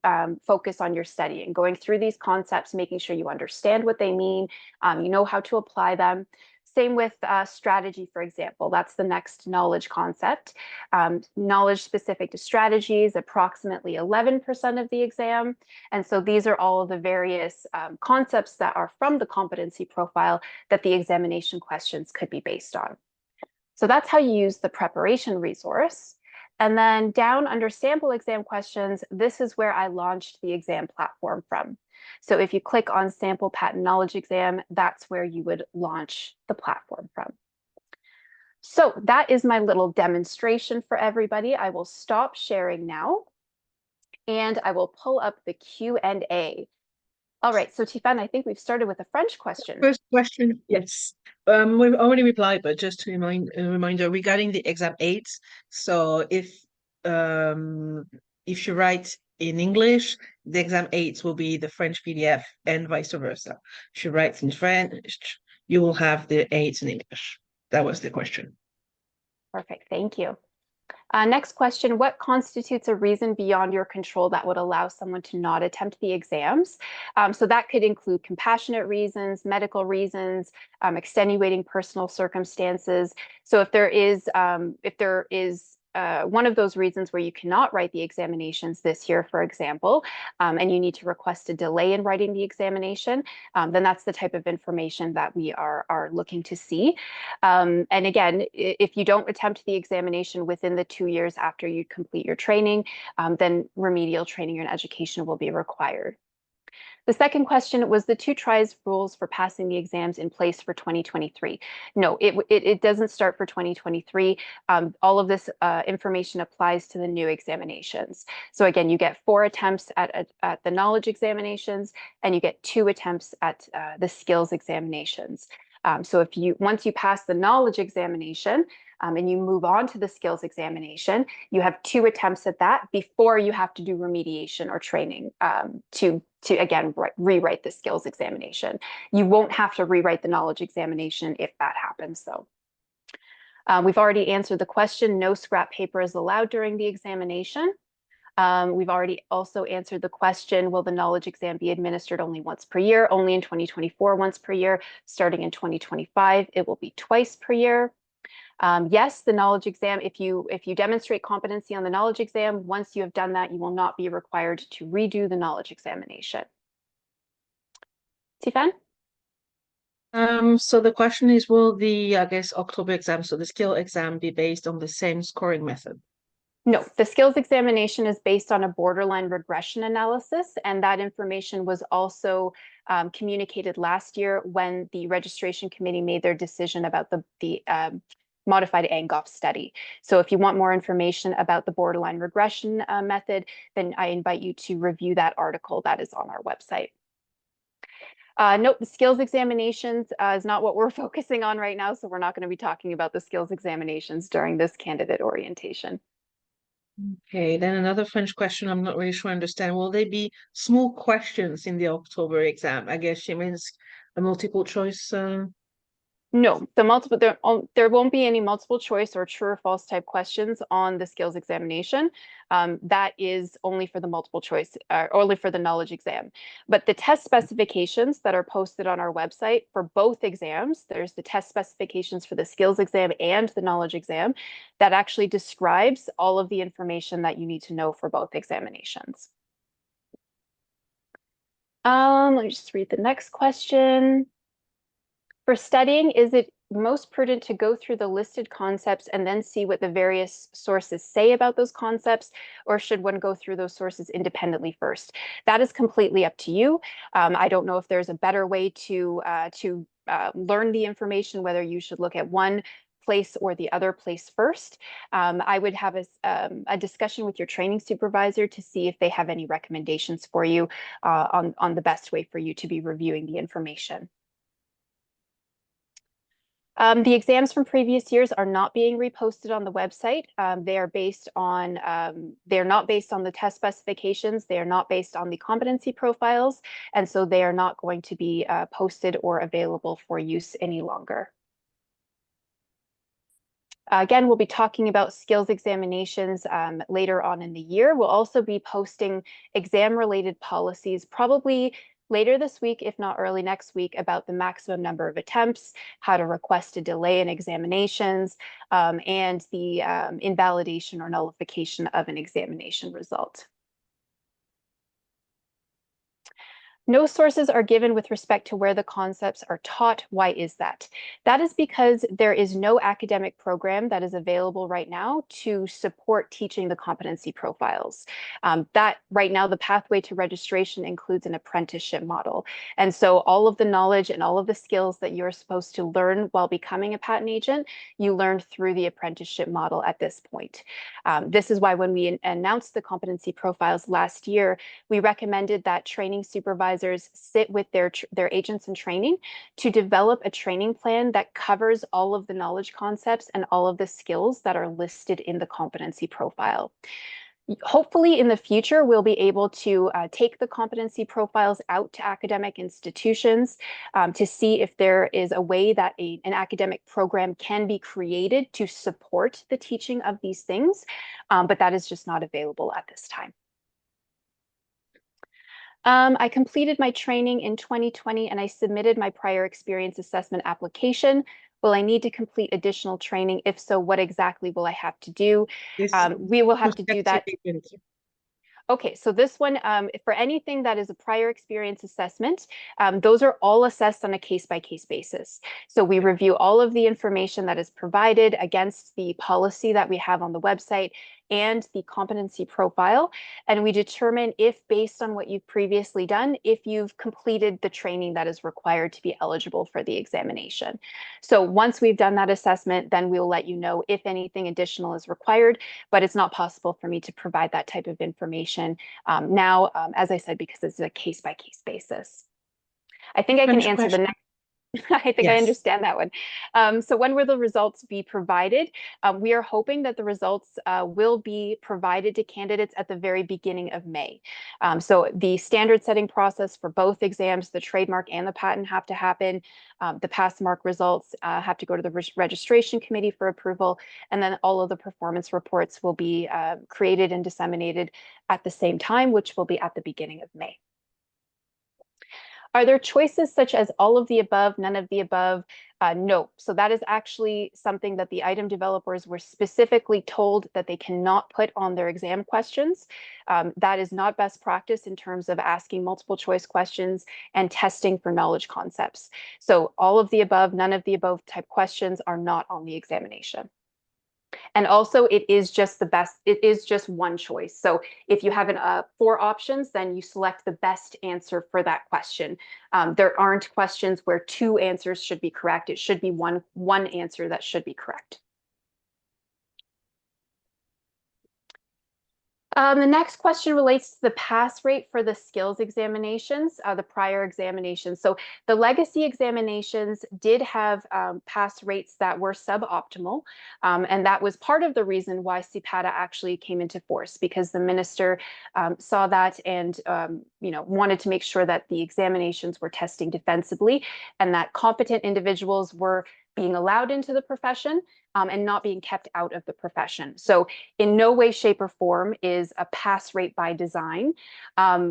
focus on your studying, going through these concepts, making sure you understand what they mean, you know how to apply them. Same with strategy, for example. That's the next knowledge concept. Knowledge specific to strategies, approximately 11% of the exam. And so these are all of the various concepts that are from the competency profile that the examination questions could be based on. So that's how you use the preparation resource. And then down under sample exam questions, this is where I launched the exam platform from. So if you click on sample patent knowledge exam, that's where you would launch the platform from. So that is my little demonstration for everybody. I will stop sharing now and I will pull up the Q&A. All right, so Tifan, I think we've started with a French question. First question, yes. We've already replied, but just to a reminder regarding the exam 8. So if you write in English, the exam 8 will be the French PDF and vice versa. If you write in French, you will have the 8 in English. That was the question. Perfect, thank you. Next question, what constitutes a reason beyond your control that would allow someone to not attempt the exams? So that could include compassionate reasons, medical reasons, extenuating personal circumstances. So if there is one of those reasons where you cannot write the examinations this year, for example, and you need to request a delay in writing the examination, then that's the type of information that we are looking to see. And again, if you don't attempt the examination within the 2 years after you complete your training, then remedial training and education will be required. The second question was the 2 tries rules for passing the exams in place for 2023. No, it doesn't start for 2023. All of this information applies to the new examinations. So again, you get 4 attempts at the knowledge examinations, and you get 2 attempts at the skills examinations. So once you pass the knowledge examination and you move on to the skills examination, you have 2 attempts at that before you have to do remediation or training to again rewrite the skills examination. You won't have to rewrite the knowledge examination if that happens, though. We've already answered the question, no scrap paper is allowed during the examination. We've already also answered the question, will the knowledge exam be administered only once per year? Only in 2024, once per year. Starting in 2025, it will be twice per year. Yes, the knowledge exam, if you demonstrate competency on the knowledge exam, once you have done that, you will not be required to redo the knowledge examination. Tifan? So the question is, will the, I guess, October exam, so the skill exam, be based on the same scoring method? No, the skills examination is based on a borderline regression analysis, and that information was also communicated last year when the registration committee made their decision about the modified Angoff study. So if you want more information about the borderline regression method, then I invite you to review that article that is on our website. Nope, the skills examinations is not what we're focusing on right now, so we're not going to be talking about the skills examinations during this candidate orientation. Okay, then another French question I'm not really sure I understand. Will there be small questions in the October exam? I guess she means a multiple choice. No, there won't be any multiple choice or true or false type questions on the skills examination. That is only for the multiple choice, only for the knowledge exam. But the test specifications that are posted on our website for both exams, there's the test specifications for the skills exam and the knowledge exam that actually describes all of the information that you need to know for both examinations. Let me just read the next question. For studying, is it most prudent to go through the listed concepts and then see what the various sources say about those concepts, or should one go through those sources independently first? That is completely up to you. I don't know if there's a better way to learn the information, whether you should look at one place or the other place first. I would have a discussion with your training supervisor to see if they have any recommendations for you on the best way for you to be reviewing the information. The exams from previous years are not being reposted on the website. They are based on, they're not based on the test specifications. They are not based on the competency profiles. And so they are not going to be posted or available for use any longer. Again, we'll be talking about skills examinations later on in the year. We'll also be posting exam-related policies, probably later this week, if not early next week, about the maximum number of attempts, how to request a delay in examinations, and the invalidation or nullification of an examination result. No sources are given with respect to where the concepts are taught. Why is that? That is because there is no academic program that is available right now to support teaching the competency profiles. That right now, the pathway to registration includes an apprenticeship model. And so all of the knowledge and all of the skills that you're supposed to learn while becoming a patent agent, you learn through the apprenticeship model at this point. This is why when we announced the competency profiles last year, we recommended that training supervisors sit with their agents in training to develop a training plan that covers all of the knowledge concepts and all of the skills that are listed in the competency profile. Hopefully in the future, we'll be able to take the competency profiles out to academic institutions to see if there is a way that an academic program can be created to support the teaching of these things, but that is just not available at this time. I completed my training in 2020 and I submitted my prior experience assessment application. Will I need to complete additional training? If so, what exactly will I have to do? We will have to do that. Okay, so this one, for anything that is a prior experience assessment, those are all assessed on a case-by-case basis. So we review all of the information that is provided against the policy that we have on the website and the competency profile, and we determine if, based on what you've previously done, if you've completed the training that is required to be eligible for the examination. So once we've done that assessment, then we'll let you know if anything additional is required, but it's not possible for me to provide that type of information now, as I said, because it's a case-by-case basis. I think I can answer the next. I think I understand that one. So when will the results be provided? We are hoping that the results will be provided to candidates at the very beginning of May. So the standard setting process for both exams, the trademark and the patent, have to happen. The pass mark results have to go to the registration committee for approval, and then all of the performance reports will be created and disseminated at the same time, which will be at the beginning of May. Are there choices such as all of the above, none of the above? No. So that is actually something that the item developers were specifically told that they cannot put on their exam questions. That is not best practice in terms of asking multiple choice questions and testing for knowledge concepts. So all of the above, none of the above type questions are not on the examination. And also it is just the best, it is just one choice. So if you have 4 options, then you select the best answer for that question. There aren't questions where 2 answers should be correct. It should be one answer that should be correct. The next question relates to the pass rate for the skills examinations, the prior examinations. So the legacy examinations did have pass rates that were suboptimal, and that was part of the reason why CPATA actually came into force, because the minister saw that and wanted to make sure that the examinations were testing defensively and that competent individuals were being allowed into the profession and not being kept out of the profession. So in no way, shape, or form is a pass rate by design.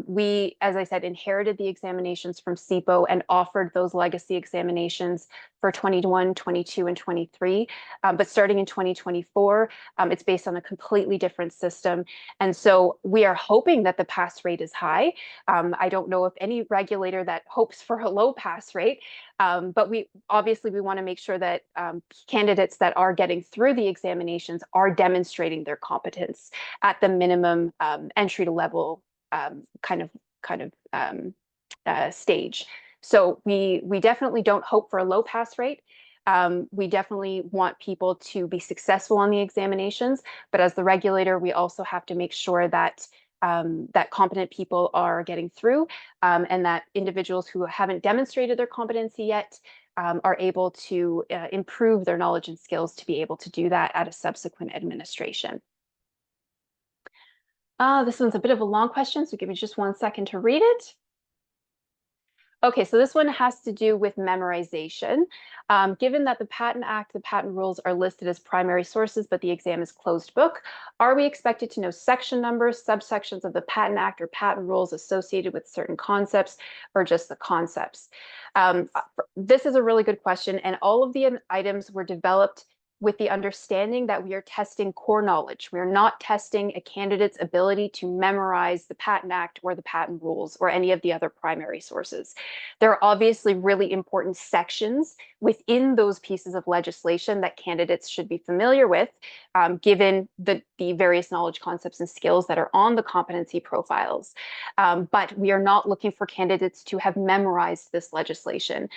We, as I said, inherited the examinations from CPO and offered those legacy examinations for 21, 22, and 23. But starting in 2024, it's based on a completely different system. And so we are hoping that the pass rate is high. I don't know of any regulator that hopes for a low pass rate, but we want to make sure that candidates that are getting through the examinations are demonstrating their competence at the minimum entry level stage. So we definitely don't hope for a low pass rate. We definitely want people to be successful on the examinations, but as the regulator, we also have to make sure that that competent people are getting through and that individuals who haven't demonstrated their competency yet are able to improve their knowledge and skills to be able to do that at a subsequent administration. This one's a bit of a long question, so give me just 1 second to read it. Okay, so this one has to do with memorization. Given that the Patent Act, the patent rules are listed as primary sources, but the exam is closed book, are we expected to know section numbers, subsections of the Patent Act or patent rules associated with certain concepts, or just the concepts? This is a really good question, and all of the items were developed with the understanding that we are testing core knowledge. We are not testing a candidate's ability to memorize the Patent Act or the patent rules or any of the other primary sources. There are obviously really important sections within those pieces of legislation that candidates should be familiar with, given the various knowledge concepts and skills that are on the competency profiles. But we are not looking for candidates to have memorized this legislation.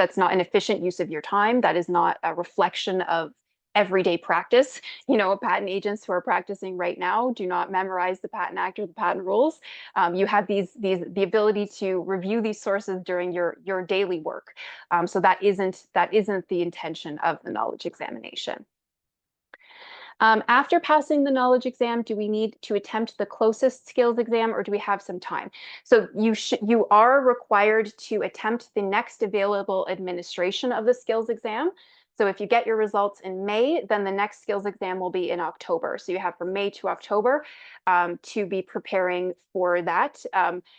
That's not an efficient use of your time. That is not a reflection of everyday practice. Patent agents who are practicing right now do not memorize the Patent Act or the patent rules. You have the ability to review these sources during your daily work. So that isn't the intention of the knowledge examination. After passing the knowledge exam, do we need to attempt the closest skills exam, or do we have some time? So you are required to attempt the next available administration of the skills exam. So if you get your results in May, then the next skills exam will be in October. So you have from May to October to be preparing for that.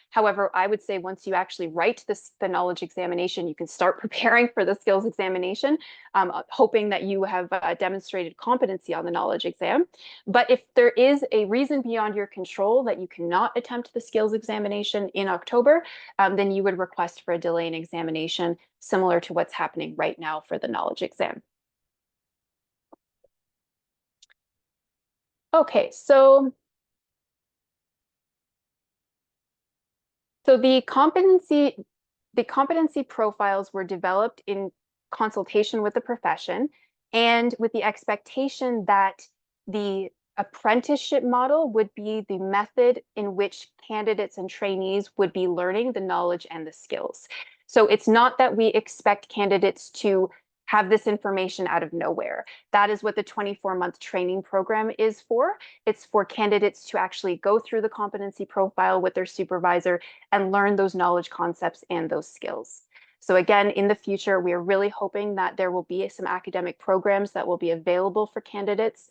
However, I would say once you actually write the knowledge examination, you can start preparing for the skills examination, hoping that you have demonstrated competency on the knowledge exam. But if there is a reason beyond your control that you cannot attempt the skills examination in October, then you would request for a delay in examination, similar to what's happening right now for the knowledge exam. Okay, so the competency profiles were developed in consultation with the profession and with the expectation that the apprenticeship model would be the method in which candidates and trainees would be learning the knowledge and the skills. So it's not that we expect candidates to have this information out of nowhere. That is what the 24-month training program is for. It's for candidates to actually go through the competency profile with their supervisor and learn those knowledge concepts and those skills. So again, in the future, we are really hoping that there will be some academic programs that will be available for candidates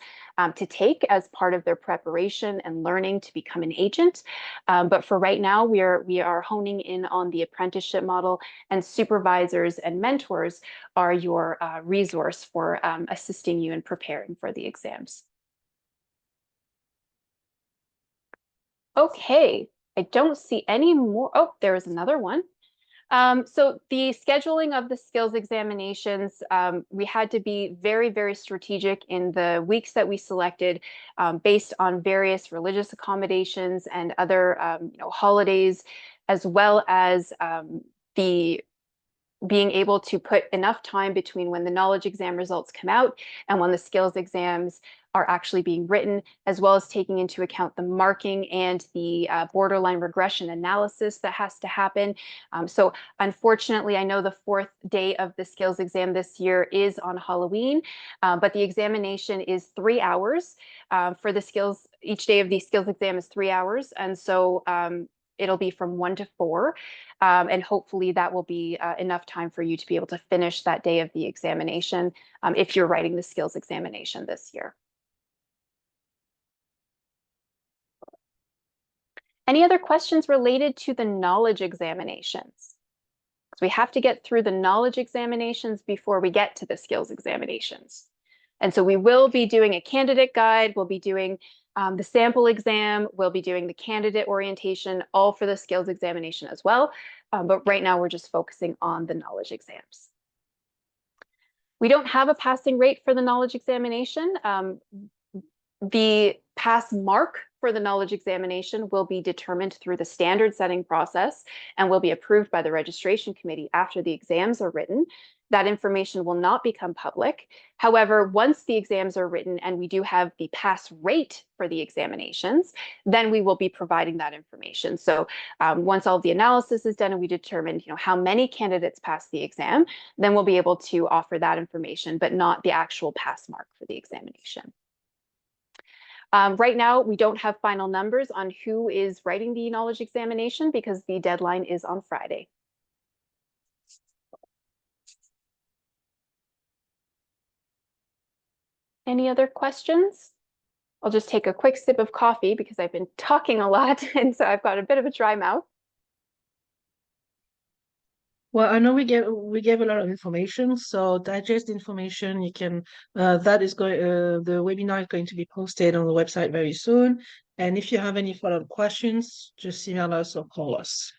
to take as part of their preparation and learning to become an agent. But for right now, we are honing in on the apprenticeship model, and supervisors and mentors are your resource for assisting you in preparing for the exams. Okay, I don't see any more. Oh, there is another one. So the scheduling of the skills examinations, we had to be very, very strategic in the weeks that we selected based on various religious accommodations and other holidays, as well as the being able to put enough time between when the knowledge exam results come out and when the skills exams are actually being written, as well as taking into account the marking and the borderline regression analysis that has to happen. So unfortunately, I know the fourth day of the skills exam this year is on Halloween, but the examination is 3 hours for the skills. Each day of the skills exam is 3 hours. And so it'll be from 1 to 4. And hopefully that will be enough time for you to be able to finish that day of the examination if you're writing the skills examination this year. Any other questions related to the knowledge examinations? Because we have to get through the knowledge examinations before we get to the skills examinations. And so we will be doing a candidate guide, we'll be doing the sample exam, we'll be doing the candidate orientation, all for the skills examination as well. But right now we're just focusing on the knowledge exams. We don't have a passing rate for the knowledge examination. The pass mark for the knowledge examination will be determined through the standard setting process and will be approved by the registration committee after the exams are written. That information will not become public. However, once the exams are written and we do have the pass rate for the examinations, then we will be providing that information. So once all of the analysis is done and we determine how many candidates pass the exam, then we'll be able to offer that information, but not the actual pass mark for the examination. Right now, we don't have final numbers on who is writing the knowledge examination because the deadline is on Friday. Any other questions? I'll just take a quick sip of coffee because I've been talking a lot and so I've got a bit of a dry mouth. Well, I know we gave a lot of information, so digest the information. You can that is going the webinar is going to be posted on the website very soon. And if you have any follow-up questions, just email us or call us.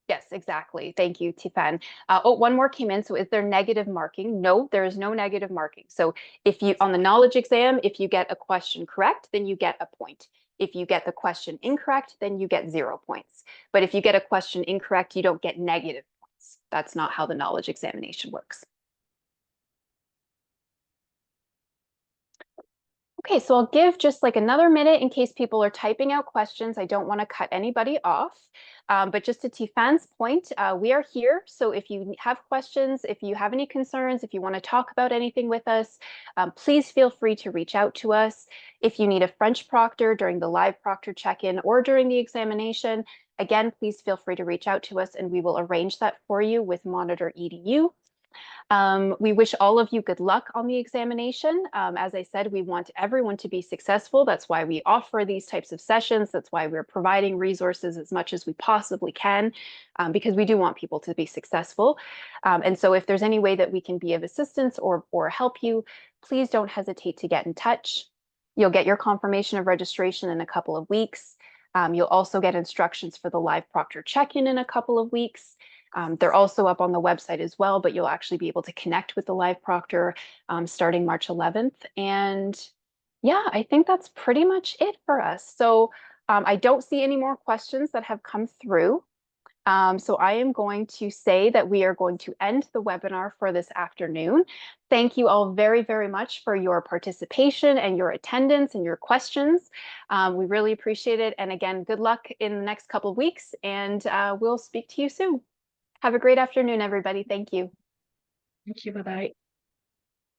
Yes, exactly. Thank you, Tifan. Oh, one more came in. So is there negative marking? No, there is no negative marking. So if you, on the knowledge exam, if you get a question correct, then you get a point. If you get the question incorrect, then you get 0 points. But if you get a question incorrect, you don't get negative points. That's not how the knowledge examination works. Okay, so I'll give just like another minute in case people are typing out questions. I don't want to cut anybody off. But just to Tifan's point, we are here. So if you have questions, if you have any concerns, if you want to talk about anything with us, please feel free to reach out to us. If you need a French proctor during the live proctor check-in or during the examination, again, please feel free to reach out to us and we will arrange that for you with Monitor EDU. We wish all of you good luck on the examination. As I said, we want everyone to be successful. That's why we offer these types of sessions. That's why we're providing resources as much as we possibly can, because we do want people to be successful. And so if there's any way that we can be of assistance or help you, please don't hesitate to get in touch. You'll get your confirmation of registration in a couple of weeks. You'll also get instructions for the live proctor check-in in a couple of weeks. They're also up on the website as well, but you'll actually be able to connect with the live proctor starting March 11th. And yeah, I think that's pretty much it for us. So I don't see any more questions that have come through. So I am going to say that we are going to end the webinar for this afternoon. Thank you all very, very much for your participation and your attendance and your questions. We really appreciate it. And again, good luck in the next couple of weeks, and we'll speak to you soon. Have a great afternoon, everybody. Thank you. Thank you. Bye-bye.